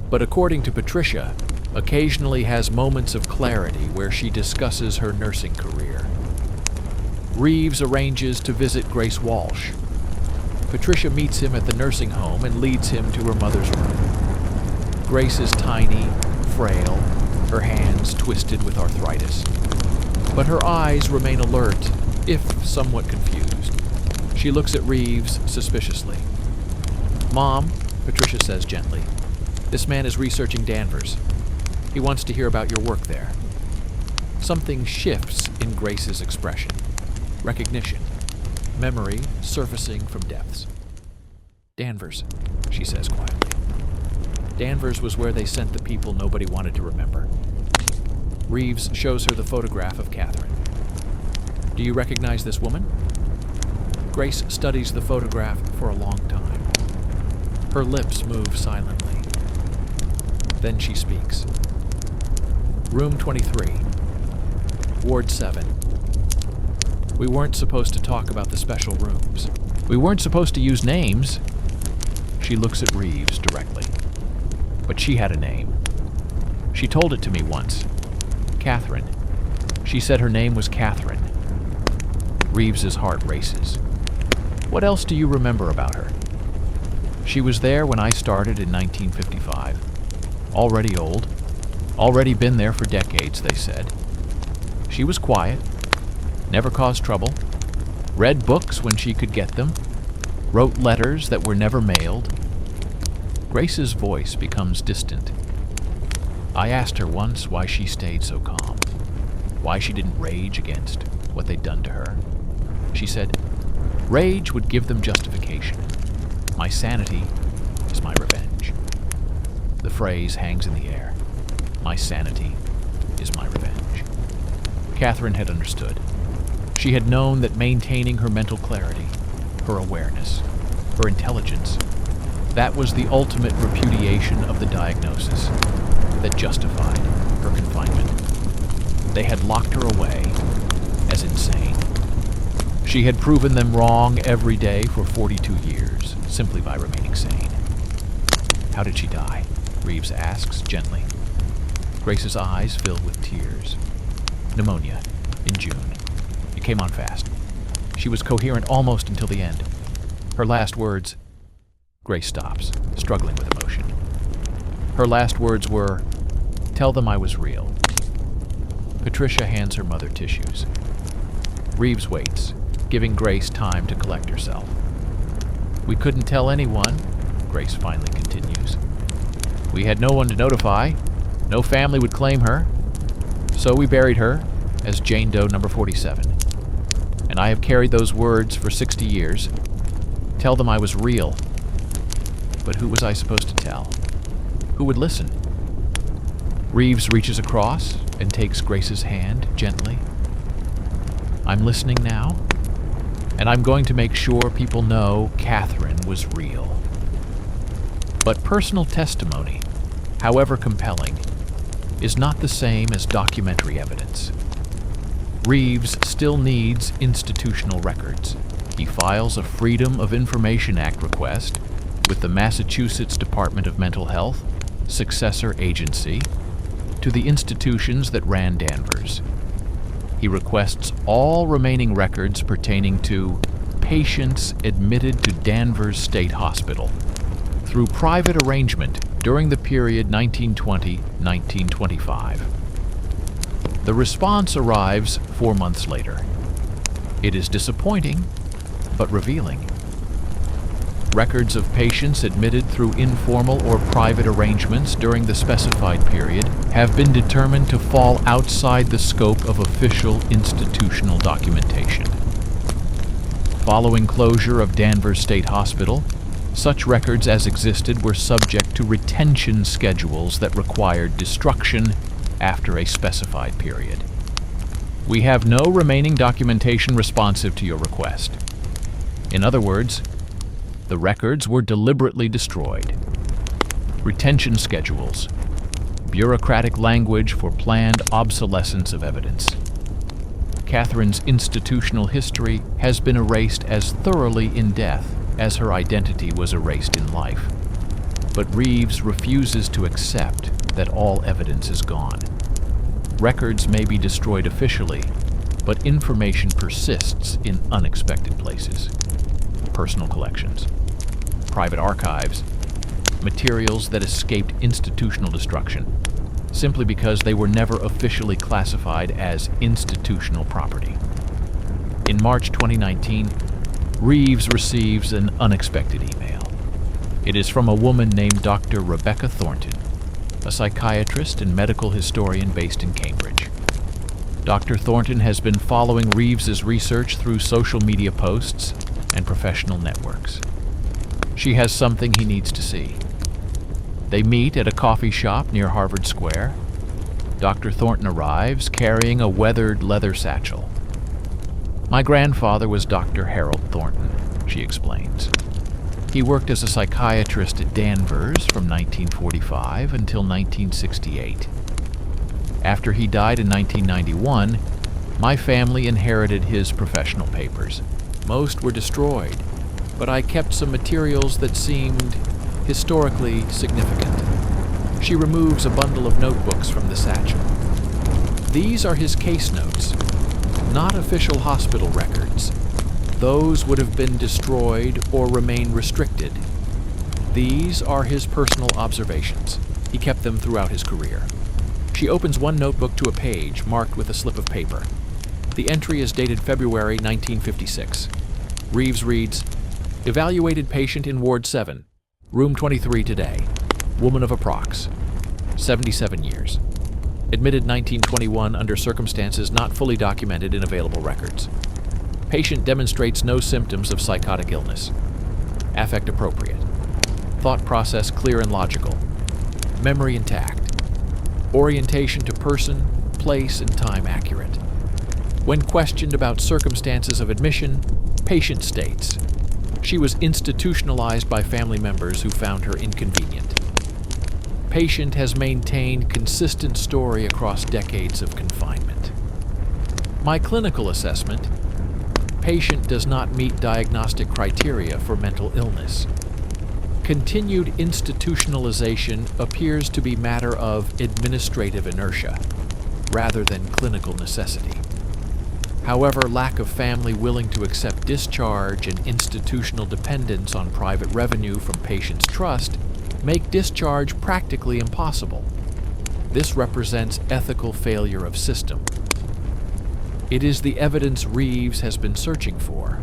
but according to Patricia, occasionally has moments of clarity where she discusses her nursing career. Reeves arranges to visit Grace Walsh. Patricia meets him at the nursing home and leads him to her mother's room. Grace is tiny, frail, her hands twisted with arthritis. But her eyes remain alert, if somewhat confused. She looks at Reeves suspiciously. "Mom," Patricia says gently, "this man is researching Danvers. He wants to hear about your work there." Something shifts in Grace's expression. Recognition. Memory surfacing from depths. "Danvers," she says quietly. "Danvers was where they sent the people nobody wanted to remember." Reeves shows her the photograph of Catherine. "Do you recognize this woman?" Grace studies the photograph for a long time. Her lips move silently. Then she speaks. "Room 23, Ward 7. We weren't supposed to talk about the special rooms. We weren't supposed to use names." She looks at Reeves directly. "But she had a name. She told it to me once. Catherine. She said her name was Catherine." Reeves's heart races. "What else do you remember about her?" "She was there when I started in 1955. Already old. Already been there for decades, they said. She was quiet. Never caused trouble. Read books when she could get them. Wrote letters that were never mailed." Grace's voice becomes distant. "I asked her once why she stayed so calm. Why she didn't rage against what they'd done to her. She said, 'Rage would give them justification. My sanity is my revenge.'" The phrase hangs in the air. "My sanity is my revenge." Catherine had understood. She had known that maintaining her mental clarity, her awareness, her intelligence, that was the ultimate repudiation of the diagnosis that justified her confinement. They had locked her away as insane. She had proven them wrong every day for 42 years, simply by remaining sane. "How did she die?" Reeves asks gently. Grace's eyes fill with tears. "Pneumonia, in June. It came on fast. She was coherent almost until the end. Her last words..." Grace stops, struggling with emotion. Her last words were, "Tell them I was real." Patricia hands her mother tissues. Reeves waits, giving Grace time to collect herself. "We couldn't tell anyone," Grace finally continues. "We had no one to notify. No family would claim her. So we buried her as Jane Doe number 47. And I have carried those words for 60 years. Tell them I was real. But who was I supposed to tell? Who would listen?" Reeves reaches across and takes Grace's hand gently. "I'm listening now, and I'm going to make sure people know Catherine was real." But personal testimony, however compelling, is not the same as documentary evidence. Reeves still needs institutional records. He files a Freedom of Information Act request with the Massachusetts Department of Mental Health, successor agency, to the institutions that ran Danvers. He requests all remaining records pertaining to patients admitted to Danvers State Hospital through private arrangement during the period 1920-1925. The response arrives 4 months later. It is disappointing, but revealing. Records of patients admitted through informal or private arrangements during the specified period have been determined to fall outside the scope of official institutional documentation. Following closure of Danvers State Hospital, such records as existed were subject to retention schedules that required destruction after a specified period. We have no remaining documentation responsive to your request. In other words, the records were deliberately destroyed. Retention schedules, bureaucratic language for planned obsolescence of evidence. Catherine's institutional history has been erased as thoroughly in death as her identity was erased in life. But Reeves refuses to accept that all evidence is gone. Records may be destroyed officially, but information persists in unexpected places. Personal collections, private archives, materials that escaped institutional destruction, simply because they were never officially classified as institutional property. In March 2019, Reeves receives an unexpected email. It is from a woman named Dr. Rebecca Thornton, a psychiatrist and medical historian based in Cambridge. Dr. Thornton has been following Reeves's research through social media posts and professional networks. She has something he needs to see. They meet at a coffee shop near Harvard Square. Dr. Thornton arrives carrying a weathered leather satchel. "My grandfather was Dr. Harold Thornton," she explains. He worked as a psychiatrist at Danvers from 1945 until 1968. After he died in 1991, my family inherited his professional papers. Most were destroyed, but I kept some materials that seemed historically significant. She removes a bundle of notebooks from the satchel. These are his case notes, not official hospital records. Those would have been destroyed or remain restricted. These are his personal observations. He kept them throughout his career. She opens one notebook to a page marked with a slip of paper. The entry is dated February 1956. Reeves reads, "Evaluated patient in Ward 7, Room 23 today, woman of approx. 77 years. Admitted 1921 under circumstances not fully documented in available records. Patient demonstrates no symptoms of psychotic illness. Affect appropriate. Thought process clear and logical. Memory intact. Orientation to person, place, and time accurate. When questioned about circumstances of admission, patient states, she was institutionalized by family members who found her inconvenient. Patient has maintained consistent story across decades of confinement. My clinical assessment, patient does not meet diagnostic criteria for mental illness. Continued institutionalization appears to be matter of administrative inertia, rather than clinical necessity. However, lack of family willing to accept discharge and institutional dependence on private revenue from patients' trust make discharge practically impossible. This represents ethical failure of system. It is the evidence Reeves has been searching for.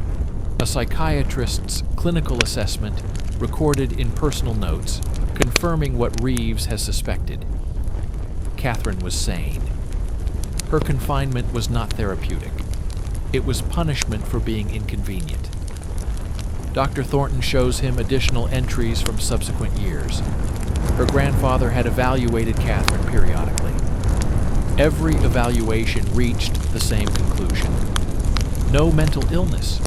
A psychiatrist's clinical assessment recorded in personal notes, confirming what Reeves has suspected. Catherine was sane. Her confinement was not therapeutic. It was punishment for being inconvenient. Dr. Thornton shows him additional entries from subsequent years. Her grandfather had evaluated Catherine periodically. Every evaluation reached the same conclusion. No mental illness.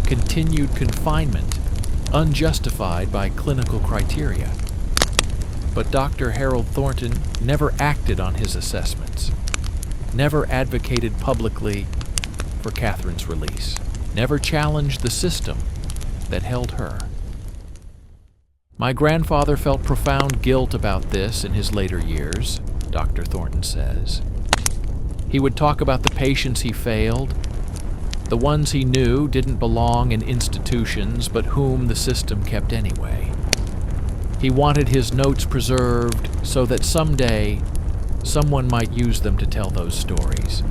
Continued confinement, unjustified by clinical criteria. But Dr. Harold Thornton never acted on his assessments, never advocated publicly for Catherine's release, never challenged the system that held her. My grandfather felt profound guilt about this in his later years, Dr. Thornton says. He would talk about the patients he failed, the ones he knew didn't belong in institutions but whom the system kept anyway. He wanted his notes preserved so that someday someone might use them to tell those stories.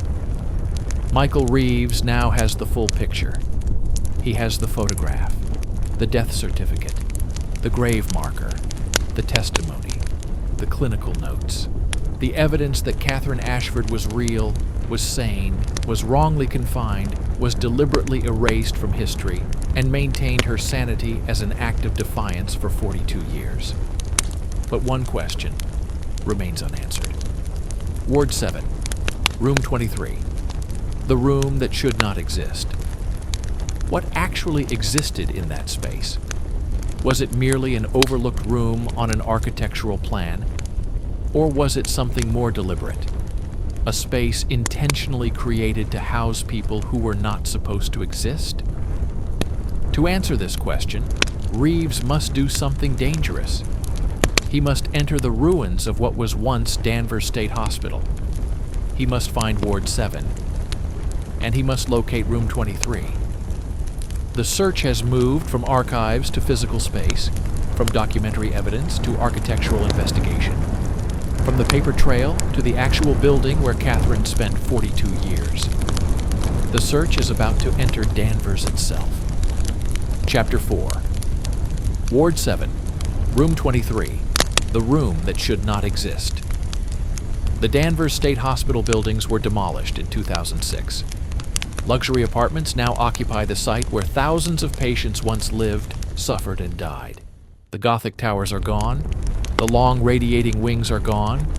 Michael Reeves now has the full picture. He has the photograph, the death certificate, the grave marker, the testimony, the clinical notes, the evidence that Catherine Ashford was real, was sane, was wrongly confined, was deliberately erased from history and maintained her sanity as an act of defiance for 42 years. But one question remains unanswered. Ward 7, Room 23, the room that should not exist. What actually existed in that space? Was it merely an overlooked room on an architectural plan? Or was it something more deliberate? A space intentionally created to house people who were not supposed to exist? To answer this question, Reeves must do something dangerous. He must enter the ruins of what was once Danvers State Hospital. He must find Ward 7. And he must locate Room 23. The search has moved from archives to physical space, from documentary evidence to architectural investigation, from the paper trail to the actual building where Catherine spent 42 years. The search is about to enter Danvers itself. Chapter 4. Ward 7, Room 23, the room that should not exist. The Danvers State Hospital buildings were demolished in 2006. Luxury apartments now occupy the site where thousands of patients once lived, suffered, and died. The Gothic towers are gone. The long radiating wings are gone.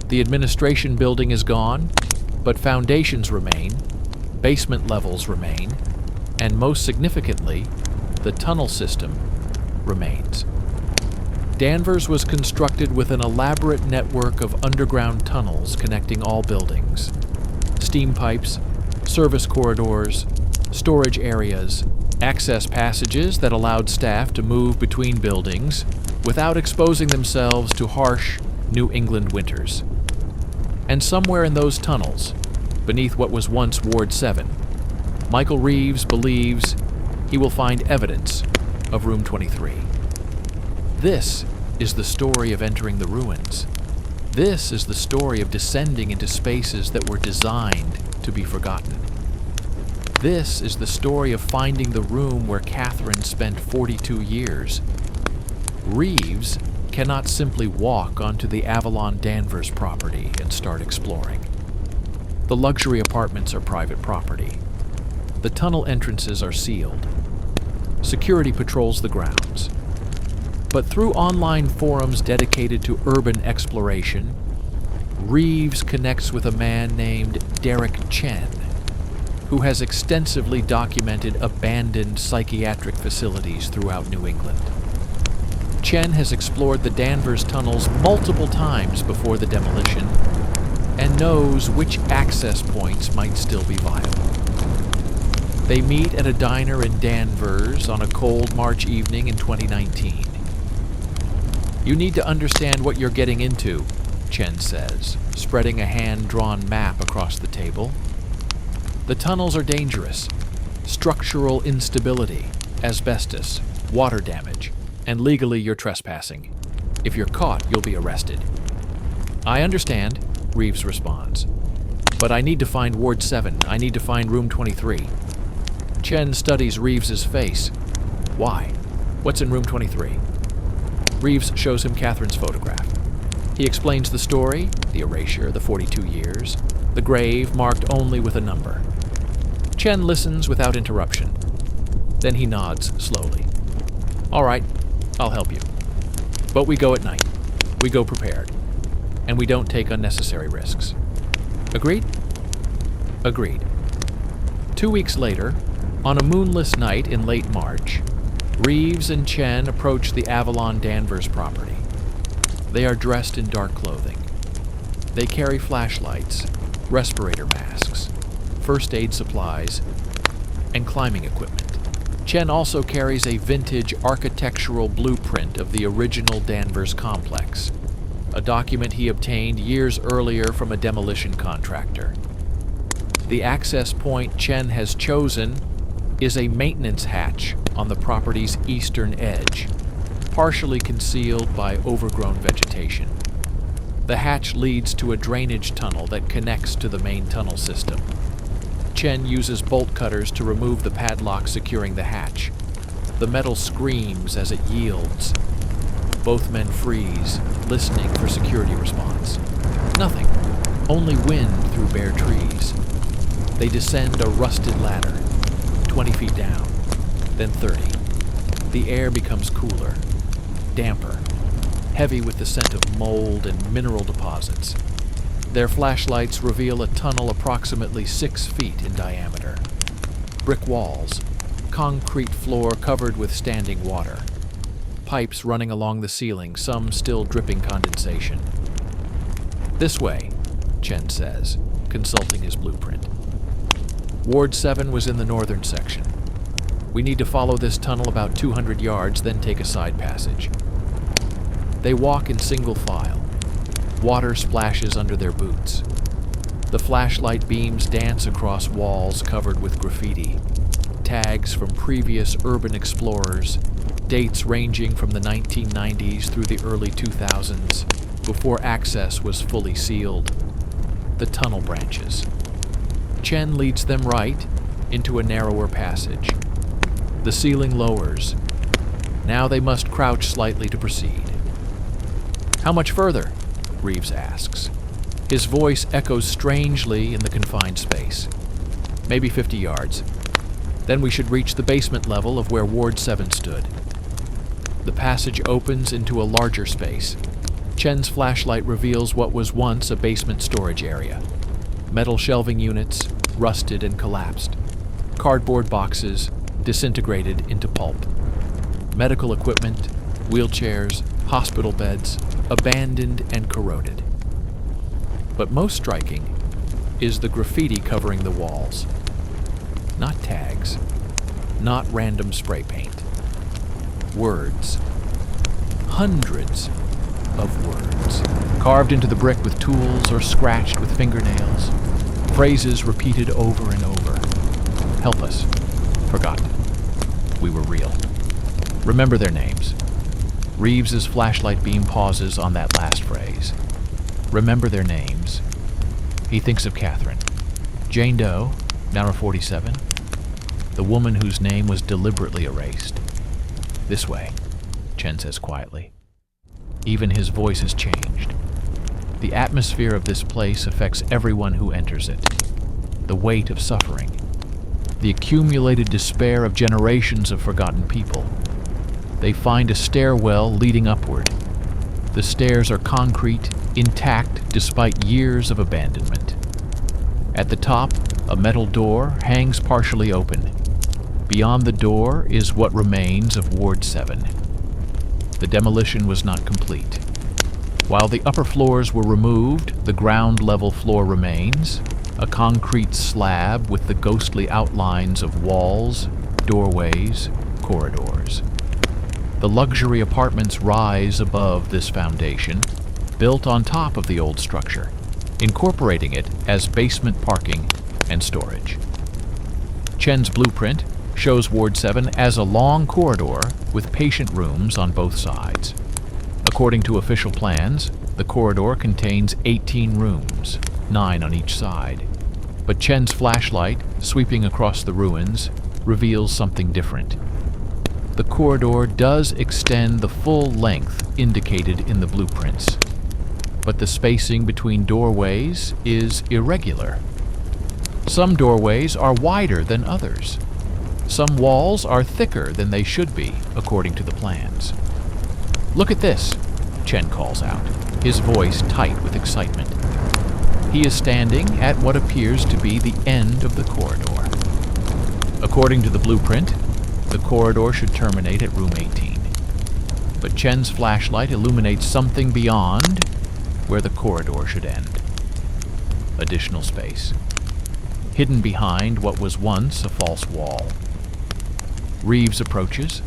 The administration building is gone, but foundations remain, basement levels remain, and most significantly, the tunnel system remains. Danvers was constructed with an elaborate network of underground tunnels connecting all buildings. Steam pipes, service corridors, storage areas, access passages that allowed staff to move between buildings without exposing themselves to harsh New England winters. And somewhere in those tunnels, beneath what was once Ward 7, Michael Reeves believes he will find evidence of Room 23. This is the story of entering the ruins. This is the story of descending into spaces that were designed to be forgotten. This is the story of finding the room where Catherine spent 42 years. Reeves cannot simply walk onto the Avalon Danvers property and start exploring. The luxury apartments are private property. The tunnel entrances are sealed. Security patrols the grounds. But through online forums dedicated to urban exploration, Reeves connects with a man named Derek Chen, who has extensively documented abandoned psychiatric facilities throughout New England. Chen has explored the Danvers tunnels multiple times before the demolition and knows which access points might still be viable. They meet at a diner in Danvers on a cold March evening in 2019. "You need to understand what you're getting into," Chen says, spreading a hand-drawn map across the table. "The tunnels are dangerous. Structural instability, asbestos, water damage, and legally you're trespassing. If you're caught, you'll be arrested." "I understand," Reeves responds. "But I need to find Ward 7. I need to find Room 23. Chen studies Reeves's face. "Why? What's in Room 23? Reeves shows him Catherine's photograph. He explains the story, the erasure, the 42 years, the grave marked only with a number. Chen listens without interruption. Then he nods slowly. "All right, I'll help you. But we go at night. We go prepared. And we don't take unnecessary risks. Agreed?" "Agreed." 2 weeks later, on a moonless night in late March, Reeves and Chen approach the Avalon Danvers property. They are dressed in dark clothing. They carry flashlights, respirator masks, first aid supplies, and climbing equipment. Chen also carries a vintage architectural blueprint of the original Danvers complex, a document he obtained years earlier from a demolition contractor. The access point Chen has chosen is a maintenance hatch on the property's eastern edge, partially concealed by overgrown vegetation. The hatch leads to a drainage tunnel that connects to the main tunnel system. Chen uses bolt cutters to remove the padlock securing the hatch. The metal screams as it yields. Both men freeze, listening for security response. Nothing, only wind through bare trees. They descend a rusted ladder, 20 feet down, then 30. The air becomes cooler, damper, heavy with the scent of mold and mineral deposits. Their flashlights reveal a tunnel approximately 6 feet in diameter. Brick walls, concrete floor covered with standing water. Pipes running along the ceiling, some still dripping condensation. "This way," Chen says, consulting his blueprint. Ward 7 was in the northern section. We need to follow this tunnel about 200 yards, then take a side passage. They walk in single file. Water splashes under their boots. The flashlight beams dance across walls covered with graffiti. Tags from previous urban explorers, dates ranging from the 1990s through the early 2000s, before access was fully sealed. The tunnel branches. Chen leads them right into a narrower passage. The ceiling lowers. Now they must crouch slightly to proceed. "How much further?" Reeves asks. His voice echoes strangely in the confined space. "Maybe 50 yards. Then we should reach the basement level of where Ward 7 stood." The passage opens into a larger space. Chen's flashlight reveals what was once a basement storage area. Metal shelving units, rusted and collapsed. Cardboard boxes, disintegrated into pulp. Medical equipment, wheelchairs, hospital beds, abandoned and corroded. But most striking is the graffiti covering the walls. Not tags, not random spray paint. Words. Hundreds of words, carved into the brick with tools or scratched with fingernails. Phrases repeated over and over. "Help us. Forgotten. We were real. Remember their names." Reeves's flashlight beam pauses on that last phrase. Remember their names. He thinks of Catherine. Jane Doe, number 47. The woman whose name was deliberately erased. "This way," Chen says quietly. Even his voice has changed. The atmosphere of this place affects everyone who enters it. The weight of suffering. The accumulated despair of generations of forgotten people. They find a stairwell leading upward. The stairs are concrete, intact despite years of abandonment. At the top, a metal door hangs partially open. Beyond the door is what remains of Ward 7. The demolition was not complete. While the upper floors were removed, the ground-level floor remains, a concrete slab with the ghostly outlines of walls, doorways, corridors. The luxury apartments rise above this foundation, built on top of the old structure, incorporating it as basement parking and storage. Chen's blueprint shows Ward 7 as a long corridor with patient rooms on both sides. According to official plans, the corridor contains 18 rooms, 9 on each side. But Chen's flashlight, sweeping across the ruins, reveals something different. The corridor does extend the full length indicated in the blueprints, but the spacing between doorways is irregular. Some doorways are wider than others. Some walls are thicker than they should be, according to the plans. "Look at this," Chen calls out, his voice tight with excitement. He is standing at what appears to be the end of the corridor. According to the blueprint, the corridor should terminate at room 18. But Chen's flashlight illuminates something beyond where the corridor should end. Additional space, hidden behind what was once a false wall. Reeves approaches.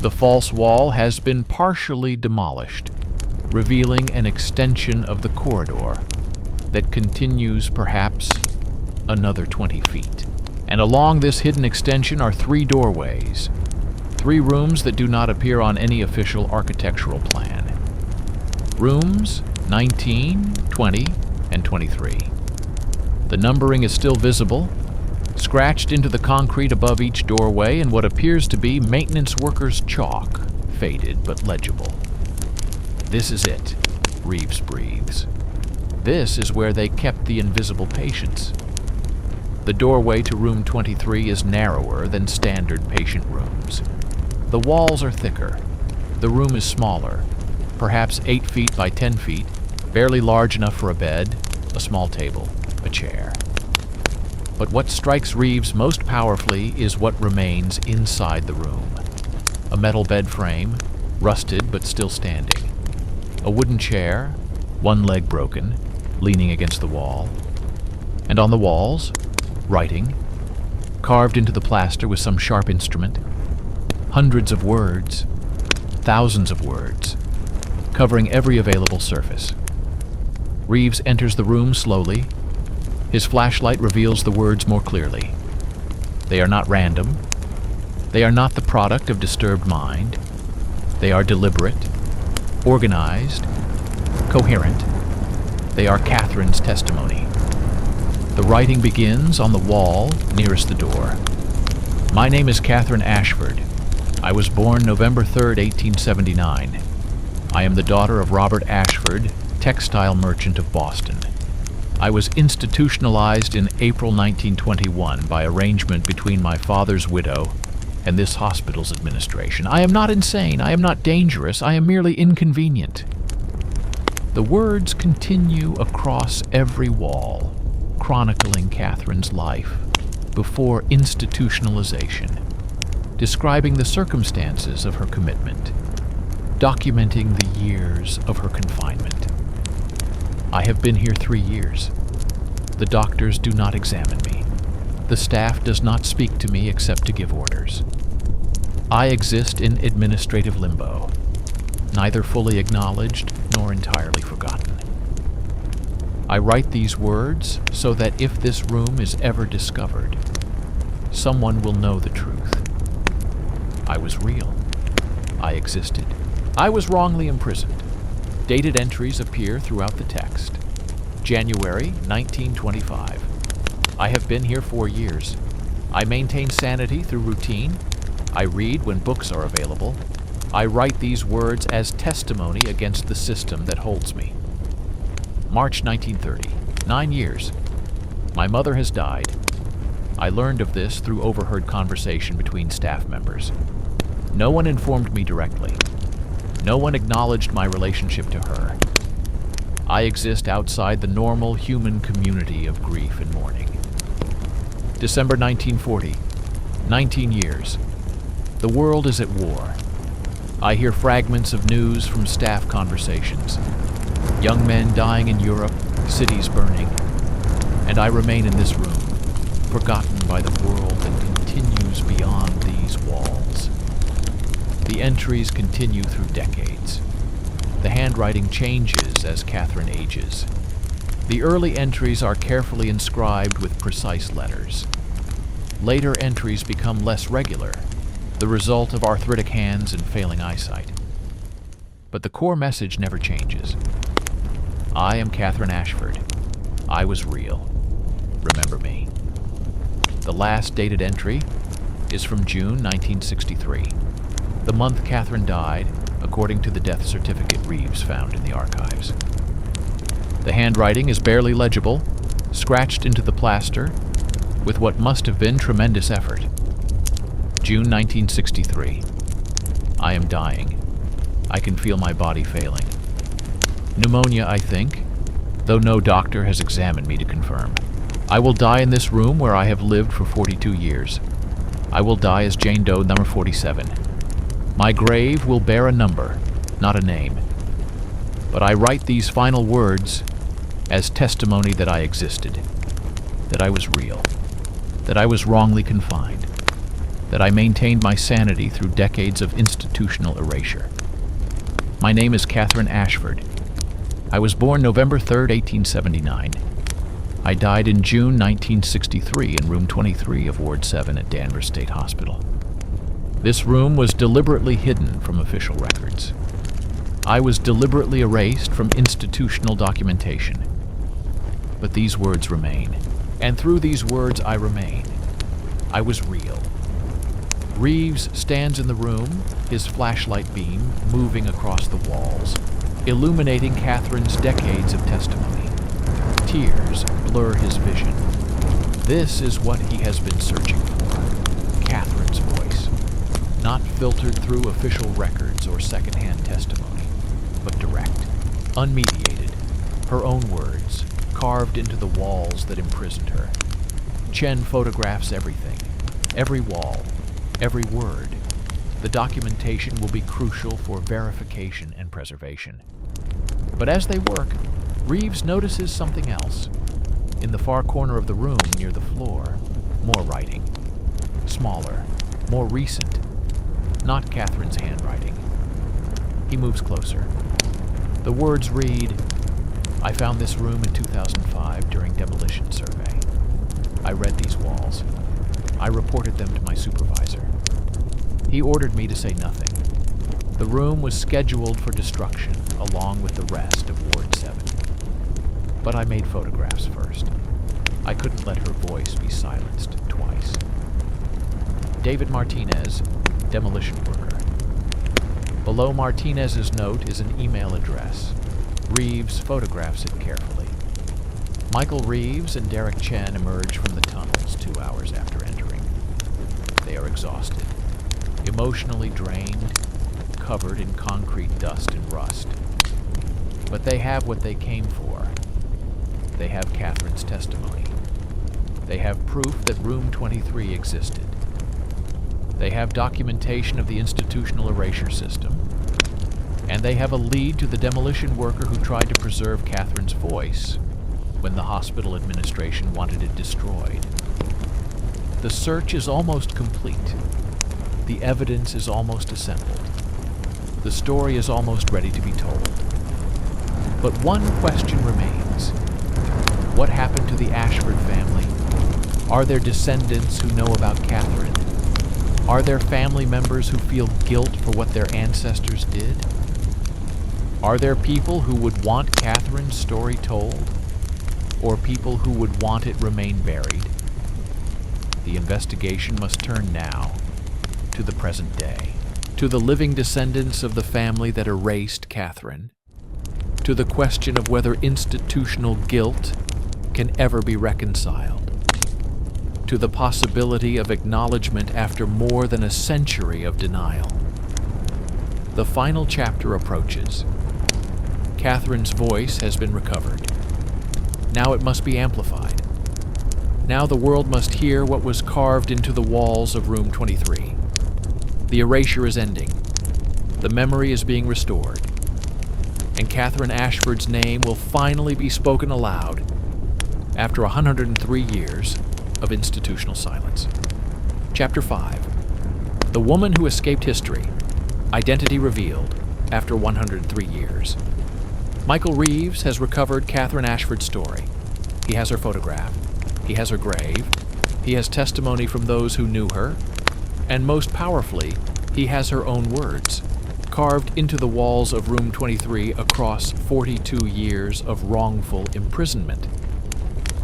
The false wall has been partially demolished, revealing an extension of the corridor that continues perhaps another 20 feet. And along this hidden extension are 3 doorways, 3 rooms that do not appear on any official architectural plan. Rooms 19, 20, and 23. The numbering is still visible, scratched into the concrete above each doorway in what appears to be maintenance workers' chalk, faded but legible. "This is it," Reeves breathes. "This is where they kept the invisible patients." The doorway to room 23 is narrower than standard patient rooms. The walls are thicker. The room is smaller, perhaps 8 feet by 10 feet, barely large enough for a bed, a small table, a chair. But what strikes Reeves most powerfully is what remains inside the room. A metal bed frame, rusted but still standing. A wooden chair, one leg broken, leaning against the wall. And on the walls, writing, carved into the plaster with some sharp instrument. Hundreds of words, thousands of words, covering every available surface. Reeves enters the room slowly. His flashlight reveals the words more clearly. They are not random. They are not the product of disturbed mind. They are deliberate, organized, coherent. They are Catherine's testimony. The writing begins on the wall nearest the door. My name is Catherine Ashford. I was born November 3rd, 1879. I am the daughter of Robert Ashford, textile merchant of Boston. I was institutionalized in April 1921 by arrangement between my father's widow and this hospital's administration. I am not insane. I am not dangerous. I am merely inconvenient. The words continue across every wall, chronicling Catherine's life before institutionalization, describing the circumstances of her commitment, documenting the years of her confinement. I have been here 3 years. The doctors do not examine me. The staff does not speak to me except to give orders. I exist in administrative limbo, neither fully acknowledged nor entirely forgotten. I write these words so that if this room is ever discovered, someone will know the truth. I was real. I existed. I was wrongly imprisoned. Dated entries appear throughout the text. January 1925. I have been here 4 years. I maintain sanity through routine. I read when books are available. I write these words as testimony against the system that holds me. March 1930. 9 years. My mother has died. I learned of this through overheard conversation between staff members. No one informed me directly. No one acknowledged my relationship to her. I exist outside the normal human community of grief and mourning. December 1940. 19 years. The world is at war. I hear fragments of news from staff conversations. Young men dying in Europe, cities burning. And I remain in this room, forgotten by the world that continues beyond these walls. The entries continue through decades. The handwriting changes as Catherine ages. The early entries are carefully inscribed with precise letters. Later entries become less regular, the result of arthritic hands and failing eyesight. But the core message never changes. I am Catherine Ashford. I was real. Remember me. The last dated entry is from June 1963. The month Catherine died, according to the death certificate Reeves found in the archives. The handwriting is barely legible, scratched into the plaster, with what must have been tremendous effort. June 1963. I am dying. I can feel my body failing. Pneumonia, I think, though no doctor has examined me to confirm. I will die in this room where I have lived for 42 years. I will die as Jane Doe number 47. My grave will bear a number, not a name. But I write these final words as testimony that I existed, that I was real, that I was wrongly confined, that I maintained my sanity through decades of institutional erasure. My name is Catherine Ashford. I was born November 3rd, 1879. I died in June 1963 in room 23 of Ward 7 at Danvers State Hospital. This room was deliberately hidden from official records. I was deliberately erased from institutional documentation. But these words remain, and through these words I remain. I was real. Reeves stands in the room, his flashlight beam moving across the walls, illuminating Catherine's decades of testimony. Tears blur his vision. This is what he has been searching for: Catherine's voice. Not filtered through official records or secondhand testimony, but direct, unmediated, her own words, carved into the walls that imprisoned her. Chen photographs everything, every wall, every word. The documentation will be crucial for verification and preservation. But as they work, Reeves notices something else. In the far corner of the room near the floor, more writing. Smaller, more recent. Not Catherine's handwriting. He moves closer. The words read, "I found this room in 2005 during demolition survey. I read these walls. I reported them to my supervisor. He ordered me to say nothing. The room was scheduled for destruction along with the rest of Ward 7. But I made photographs first. I couldn't let her voice be silenced twice." David Martinez, demolition worker. Below Martinez's note is an email address. Reeves photographs it carefully. Michael Reeves and Derek Chen emerge from the tunnels 2 hours after entering. They are exhausted, emotionally drained, covered in concrete dust and rust. But they have what they came for. They have Catherine's testimony. They have proof that Room 23 existed. They have documentation of the institutional erasure system. And they have a lead to the demolition worker who tried to preserve Catherine's voice when the hospital administration wanted it destroyed. The search is almost complete. The evidence is almost assembled. The story is almost ready to be told. But one question remains. What happened to the Ashford family? Are there descendants who know about Catherine? Are there family members who feel guilt for what their ancestors did? Are there people who would want Catherine's story told? Or people who would want it remain buried? The investigation must turn now to the present day, to the living descendants of the family that erased Catherine, to the question of whether institutional guilt can ever be reconciled, to the possibility of acknowledgement after more than a century of denial. The final chapter approaches. Catherine's voice has been recovered. Now it must be amplified. Now the world must hear what was carved into the walls of Room 23. The erasure is ending. The memory is being restored. And Catherine Ashford's name will finally be spoken aloud after 103 years of institutional silence. Chapter 5. The woman who escaped history. Identity revealed after 103 years. Michael Reeves has recovered Catherine Ashford's story. He has her photograph. He has her grave. He has testimony from those who knew her. And most powerfully, he has her own words, carved into the walls of Room 23 across 42 years of wrongful imprisonment.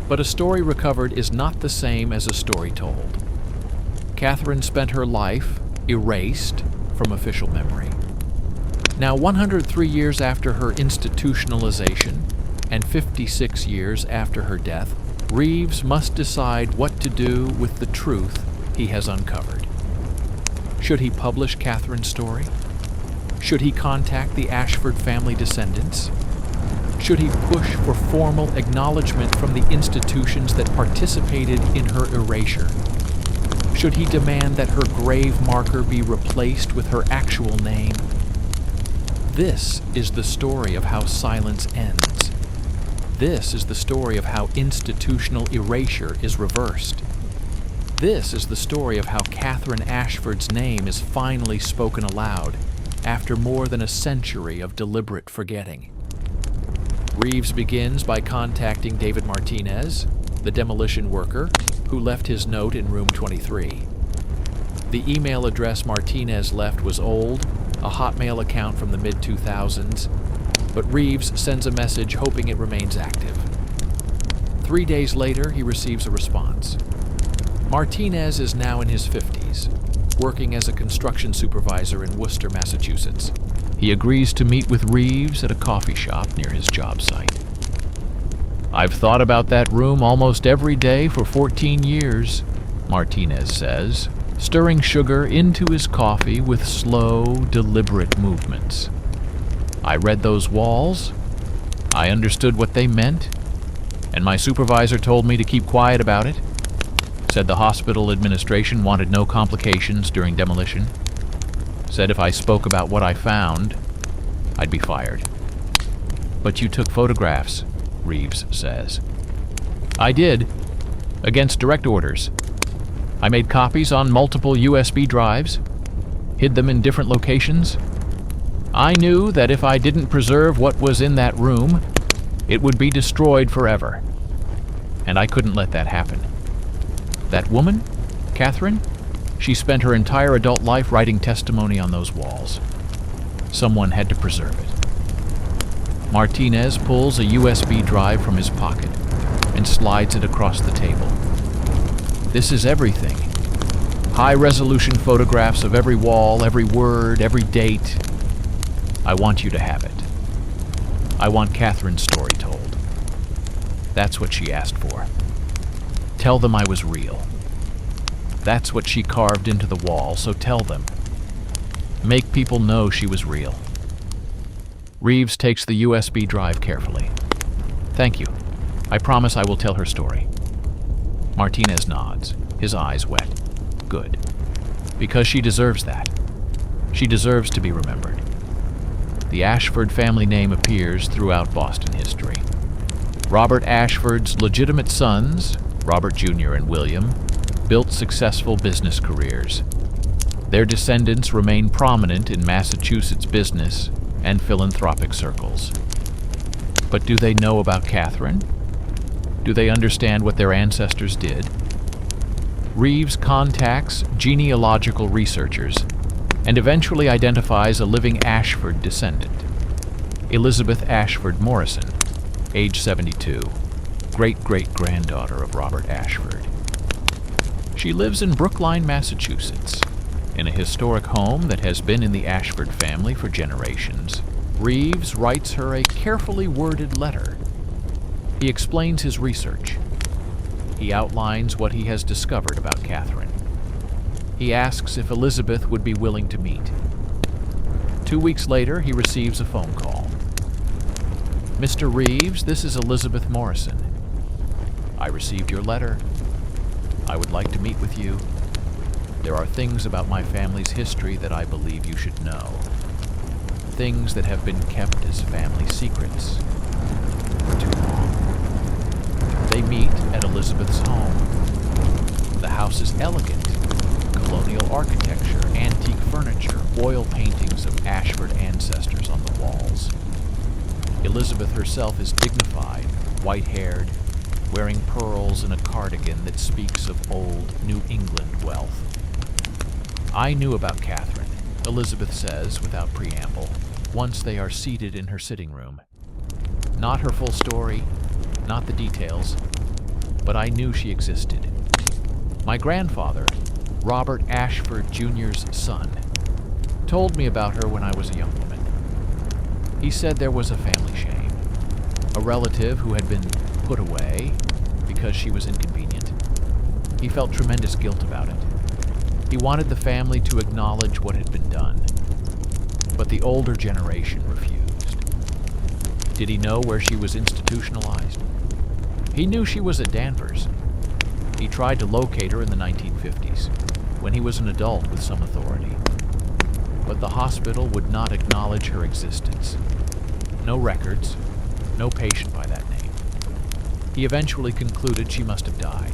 But a story recovered is not the same as a story told. Catherine spent her life erased from official memory. Now, 103 years after her institutionalization and 56 years after her death, Reeves must decide what to do with the truth he has uncovered. Should he publish Catherine's story? Should he contact the Ashford family descendants? Should he push for formal acknowledgement from the institutions that participated in her erasure? Should he demand that her grave marker be replaced with her actual name? This is the story of how silence ends. This is the story of how institutional erasure is reversed. This is the story of how Catherine Ashford's name is finally spoken aloud after more than a century of deliberate forgetting. Reeves begins by contacting David Martinez, the demolition worker, who left his note in Room 23. The email address Martinez left was old, a Hotmail account from the mid-2000s, but Reeves sends a message hoping it remains active. 3 days later, he receives a response. Martinez is now in his 50s, working as a construction supervisor in Worcester, Massachusetts. He agrees to meet with Reeves at a coffee shop near his job site. I've thought about that room almost every day for 14 years, Martinez says, stirring sugar into his coffee with slow, deliberate movements. I read those walls. I understood what they meant, and my supervisor told me to keep quiet about it. Said the hospital administration wanted no complications during demolition. Said if I spoke about what I found, I'd be fired. But you took photographs, Reeves says. I did, against direct orders. I made copies on multiple USB drives, hid them in different locations. I knew that if I didn't preserve what was in that room, it would be destroyed forever. And I couldn't let that happen. That woman, Catherine, she spent her entire adult life writing testimony on those walls. Someone had to preserve it. Martinez pulls a USB drive from his pocket and slides it across the table. This is everything. High-resolution photographs of every wall, every word, every date. I want you to have it. I want Catherine's story told. That's what she asked for. Tell them I was real. That's what she carved into the wall, so tell them. Make people know she was real. Reeves takes the USB drive carefully. Thank you. I promise I will tell her story. Martinez nods, his eyes wet. Good. Because she deserves that. She deserves to be remembered. The Ashford family name appears throughout Boston history. Robert Ashford's legitimate sons, Robert Jr. and William, built successful business careers. Their descendants remain prominent in Massachusetts business and philanthropic circles. But do they know about Catherine? Do they understand what their ancestors did? Reeves contacts genealogical researchers and eventually identifies a living Ashford descendant, Elizabeth Ashford Morrison, age 72, great-great-granddaughter of Robert Ashford. She lives in Brookline, Massachusetts, in a historic home that has been in the Ashford family for generations. Reeves writes her a carefully worded letter. He explains his research. He outlines what he has discovered about Catherine. He asks if Elizabeth would be willing to meet. 2 weeks later, he receives a phone call. Mr. Reeves, this is Elizabeth Morrison. I received your letter. I would like to meet with you. There are things about my family's history that I believe you should know. Things that have been kept as family secrets for too long. They meet at Elizabeth's home. The house is elegant. Colonial architecture, antique furniture, oil paintings of Ashford ancestors on the walls. Elizabeth herself is dignified, white-haired, wearing pearls and a cardigan that speaks of old New England wealth. I knew about Catherine, Elizabeth says without preamble, once they are seated in her sitting room. Not her full story, not the details, but I knew she existed. My grandfather, Robert Ashford Jr.'s son, told me about her when I was a young woman. He said there was a family shame, a relative who had been put away because she was inconvenient. He felt tremendous guilt about it. He wanted the family to acknowledge what had been done, but the older generation refused. Did he know where she was institutionalized? He knew she was at Danvers. He tried to locate her in the 1950s, when he was an adult with some authority. But the hospital would not acknowledge her existence. No records, no patient by that name. He eventually concluded she must have died,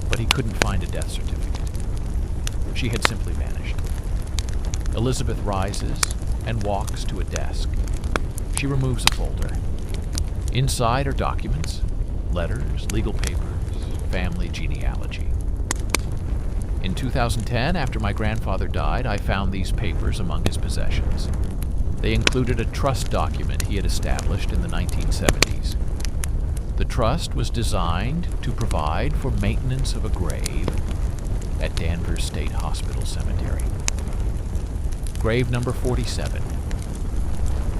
but he couldn't find a death certificate. She had simply vanished. Elizabeth rises and walks to a desk. She removes a folder. Inside are documents, letters, legal papers, family genealogy. In 2010, after my grandfather died, I found these papers among his possessions. They included a trust document he had established in the 1970s. The trust was designed to provide for maintenance of a grave at Danvers State Hospital Cemetery. Grave number 47.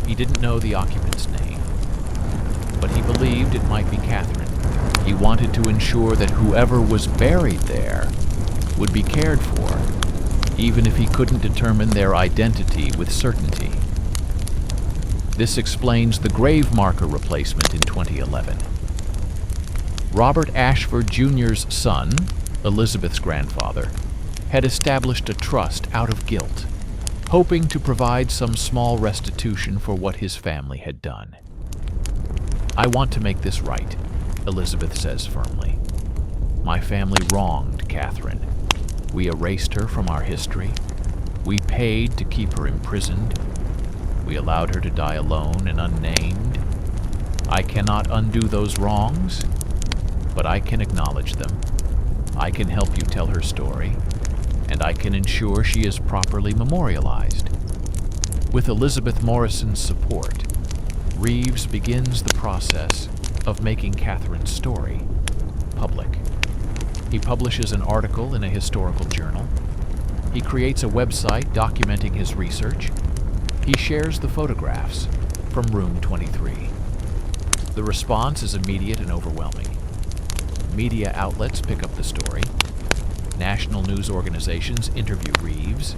He didn't know the occupant's name. but he believed it might be Catherine. He wanted to ensure that whoever was buried there would be cared for, even if he couldn't determine their identity with certainty. This explains the grave marker replacement in 2011. Robert Ashford Jr.'s son, Elizabeth's grandfather, had established a trust out of guilt, hoping to provide some small restitution for what his family had done. "I want to make this right," Elizabeth says firmly. "My family wronged Catherine. We erased her from our history. We paid to keep her imprisoned. We allowed her to die alone and unnamed. I cannot undo those wrongs, but I can acknowledge them. I can help you tell her story, and I can ensure she is properly memorialized." With Elizabeth Morrison's support, Reeves begins the process of making Catherine's story public. He publishes an article in a historical journal. He creates a website documenting his research. He shares the photographs from Room 23. The response is immediate and overwhelming. Media outlets pick up the story. National news organizations interview Reeves.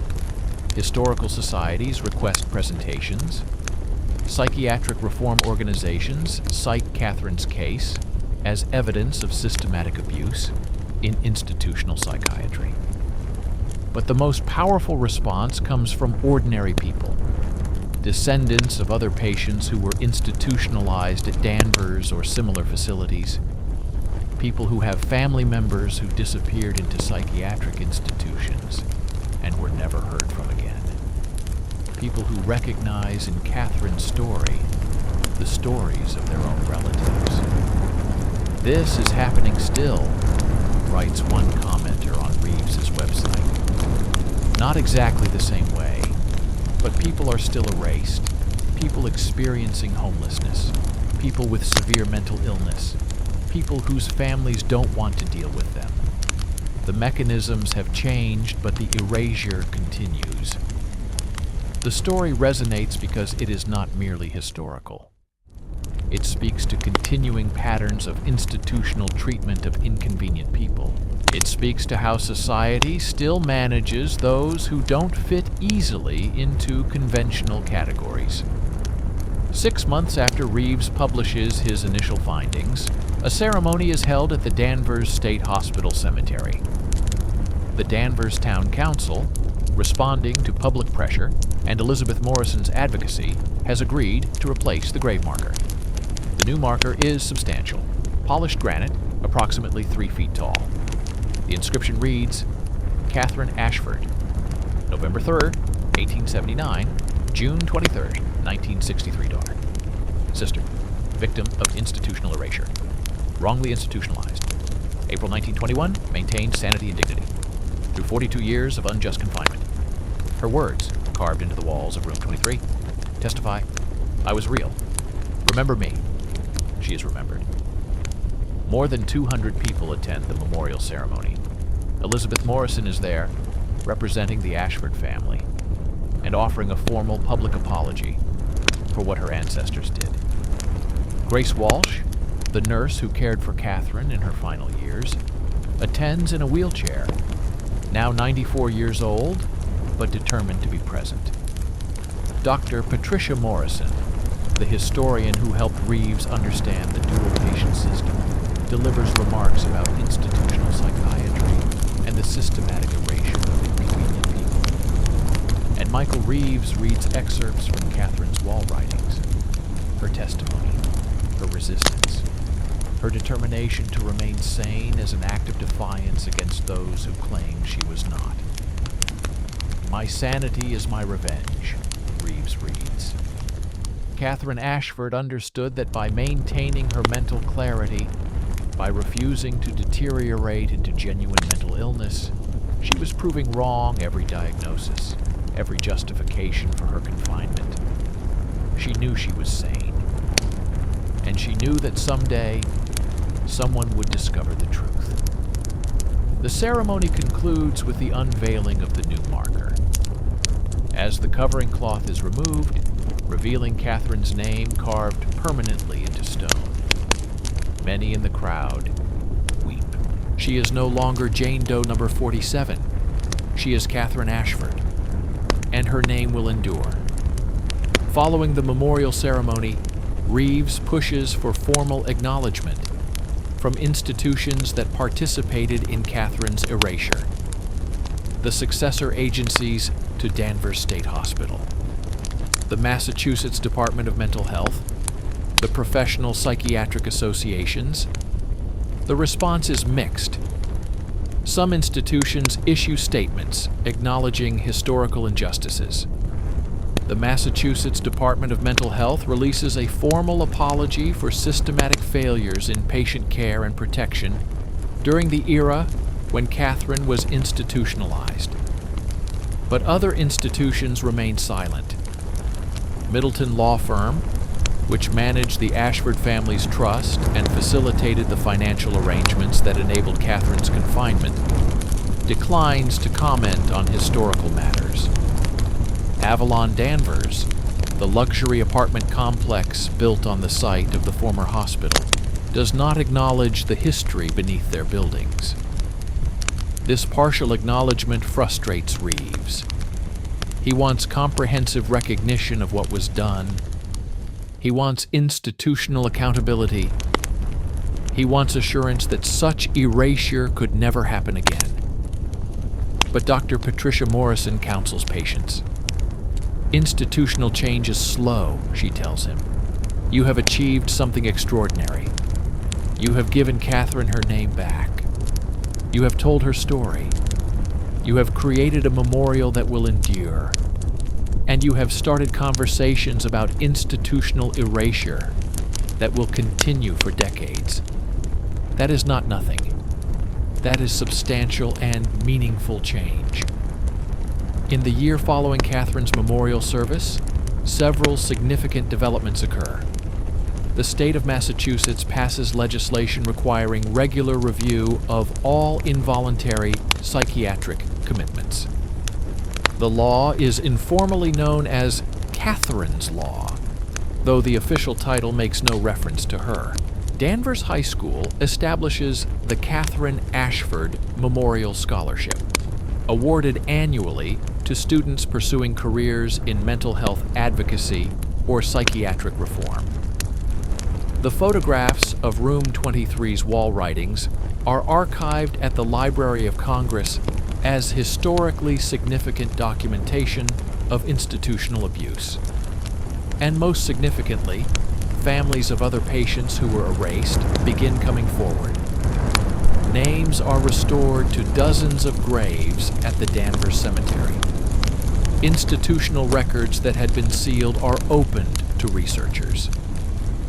Historical societies request presentations. Psychiatric reform organizations cite Catherine's case as evidence of systematic abuse in institutional psychiatry. But the most powerful response comes from ordinary people, descendants of other patients who were institutionalized at Danvers or similar facilities, people who have family members who disappeared into psychiatric institutions and were never heard from again. People who recognize in Catherine's story the stories of their own relatives. "This is happening still," writes one commenter on Reeves's website. "Not exactly the same way, but people are still erased, people experiencing homelessness, people with severe mental illness, people whose families don't want to deal with them. The mechanisms have changed, but the erasure continues." The story resonates because it is not merely historical. It speaks to continuing patterns of institutional treatment of inconvenient people. It speaks to how society still manages those who don't fit easily into conventional categories. 6 months after Reeves publishes his initial findings, a ceremony is held at the Danvers State Hospital cemetery. The Danvers Town Council, responding to public pressure and Elizabeth Morrison's advocacy, has agreed to replace the grave marker. The new marker is substantial, polished granite, approximately 3 feet tall. The inscription reads, "Catherine Ashford, November 3rd, 1879, June 23rd, 1963 daughter. Sister, victim of institutional erasure. Wrongly institutionalized. April 1921, maintained sanity and dignity. Through 42 years of unjust confinement. Her words, carved into the walls of room 23, testify, I was real. Remember me." She is remembered. More than 200 people attend the memorial ceremony. Elizabeth Morrison is there, representing the Ashford family, and offering a formal public apology for what her ancestors did. Grace Walsh, the nurse who cared for Catherine in her final years, attends in a wheelchair, now 94 years old, but determined to be present. Dr. Patricia Morrison, the historian who helped Reeves understand the dual patient system, delivers remarks about institutional psychiatry and the systematic erasure of inconvenient people. And Michael Reeves reads excerpts from Catherine's wall writings, her testimony, her resistance, her determination to remain sane as an act of defiance against those who claimed she was not. "My sanity is my revenge," Reeves reads. Catherine Ashford understood that by maintaining her mental clarity, by refusing to deteriorate into genuine mental illness, she was proving wrong every diagnosis, every justification for her confinement. She knew she was sane, and she knew that someday someone would discover the truth. The ceremony concludes with the unveiling of the new marker. As the covering cloth is removed, revealing Catherine's name carved permanently into stone, Many in the crowd weep. She is no longer Jane Doe number 47. She is Catherine Ashford, and her name will endure. Following the memorial ceremony, Reeves pushes for formal acknowledgement from institutions that participated in Catherine's erasure, the successor agencies to Danvers State Hospital, the Massachusetts Department of Mental Health, the professional psychiatric associations. The response is mixed. Some institutions issue statements acknowledging historical injustices. The Massachusetts Department of Mental Health releases a formal apology for systematic failures in patient care and protection during the era when Catherine was institutionalized. But other institutions remain silent. Middleton Law Firm, which managed the Ashford family's trust and facilitated the financial arrangements that enabled Catherine's confinement, declines to comment on historical matters. Avalon Danvers, the luxury apartment complex built on the site of the former hospital, does not acknowledge the history beneath their buildings. This partial acknowledgement frustrates Reeves. He wants comprehensive recognition of what was done. He wants institutional accountability. He wants assurance that such erasure could never happen again. But Dr. Patricia Morrison counsels patience. Institutional change is slow, she tells him. You have achieved something extraordinary. You have given Catherine her name back. You have told her story. You have created a memorial that will endure. And you have started conversations about institutional erasure that will continue for decades. That is not nothing. That is substantial and meaningful change. In the year following Catherine's memorial service, several significant developments occur. The state of Massachusetts passes legislation requiring regular review of all involuntary psychiatric commitments. The law is informally known as Catherine's Law, though the official title makes no reference to her. Danvers High School establishes the Catherine Ashford Memorial Scholarship, awarded annually to students pursuing careers in mental health advocacy or psychiatric reform. The photographs of Room 23's wall writings are archived at the Library of Congress as historically significant documentation of institutional abuse. And most significantly, families of other patients who were erased begin coming forward. Names are restored to dozens of graves at the Danvers Cemetery. Institutional records that had been sealed are opened to researchers.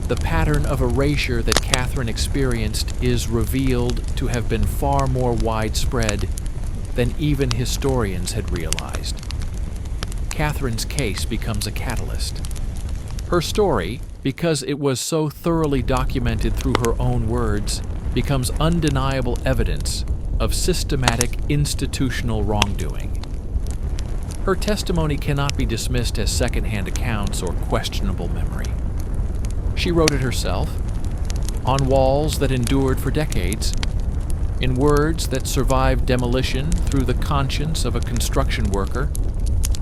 The pattern of erasure that Catherine experienced is revealed to have been far more widespread than even historians had realized. Catherine's case becomes a catalyst. Her story, because it was so thoroughly documented through her own words, becomes undeniable evidence of systematic institutional wrongdoing. Her testimony cannot be dismissed as secondhand accounts or questionable memory. She wrote it herself, on walls that endured for decades, in words that survived demolition through the conscience of a construction worker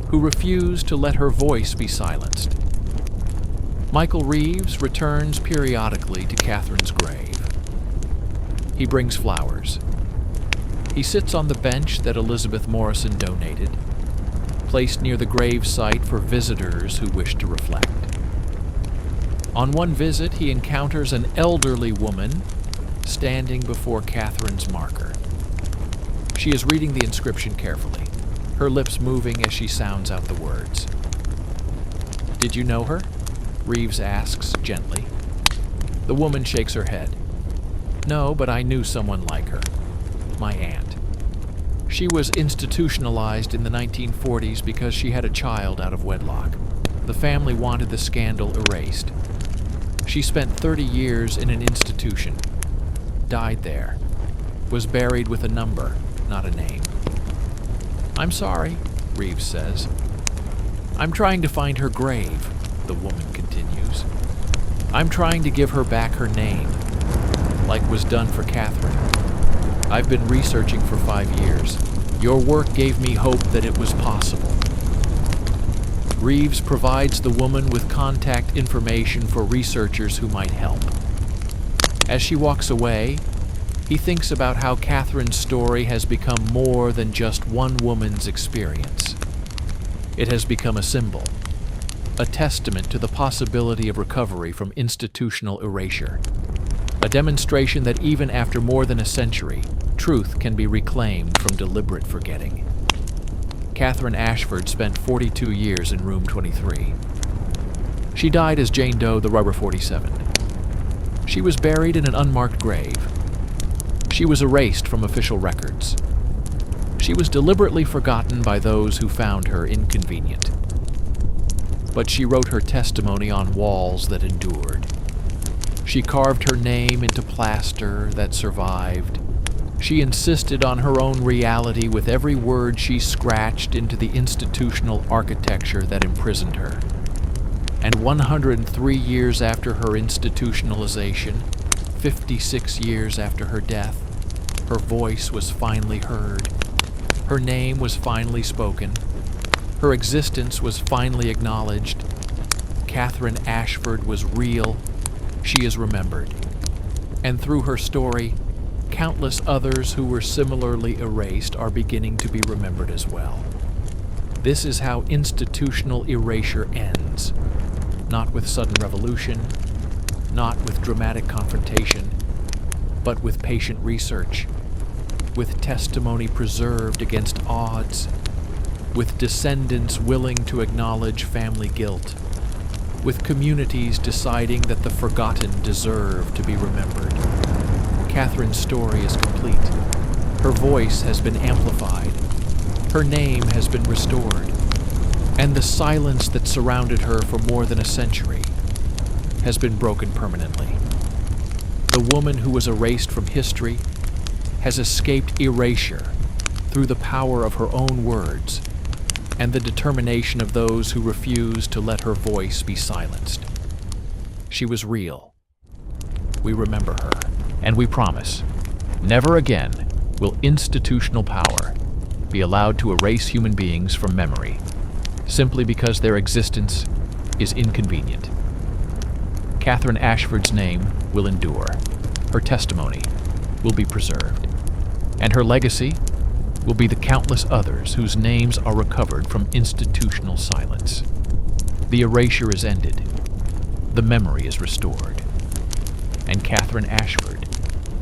who refused to let her voice be silenced. Michael Reeves returns periodically to Catherine's grave. He brings flowers. He sits on the bench that Elizabeth Morrison donated, placed near the grave site for visitors who wish to reflect. On one visit, he encounters an elderly woman standing before Catherine's marker. She is reading the inscription carefully, her lips moving as she sounds out the words. "Did you know her?" Reeves asks gently. The woman shakes her head. "No, but I knew someone like her. My aunt. She was institutionalized in the 1940s because she had a child out of wedlock. The family wanted the scandal erased. She spent 30 years in an institution, died there, was buried with a number, not a name." "I'm sorry," Reeves says. "I'm trying to find her grave," the woman continues. "I'm trying to give her back her name. like was done for Catherine. I've been researching for 5 years. Your work gave me hope that it was possible. Reeves provides the woman with contact information for researchers who might help. As she walks away, he thinks about how Catherine's story has become more than just one woman's experience. It has become a symbol, a testament to the possibility of recovery from institutional erasure, a demonstration that even after more than a century, truth can be reclaimed from deliberate forgetting. Catherine Ashford spent 42 years in room 23. She died as Jane Doe, the Rubber 47. She was buried in an unmarked grave. She was erased from official records. She was deliberately forgotten by those who found her inconvenient. But she wrote her testimony on walls that endured. She carved her name into plaster that survived. She insisted on her own reality with every word she scratched into the institutional architecture that imprisoned her. And 103 years after her institutionalization, 56 years after her death, her voice was finally heard. Her name was finally spoken. Her existence was finally acknowledged. Catherine Ashford was real. She is remembered. And through her story, countless others who were similarly erased are beginning to be remembered as well. This is how institutional erasure ends. Not with sudden revolution, not with dramatic confrontation, but with patient research, with testimony preserved against odds, with descendants willing to acknowledge family guilt, with communities deciding that the forgotten deserve to be remembered. Catherine's story is complete. Her voice has been amplified. Her name has been restored. And the silence that surrounded her for more than a century has been broken permanently. The woman who was erased from history has escaped erasure through the power of her own words and the determination of those who refused to let her voice be silenced. She was real. We remember her, and we promise, never again will institutional power be allowed to erase human beings from memory, simply because their existence is inconvenient. Catherine Ashford's name will endure. Her testimony will be preserved. And her legacy will be the countless others whose names are recovered from institutional silence. The erasure is ended. The memory is restored. And Catherine Ashford,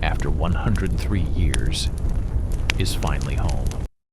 after 103 years, is finally home.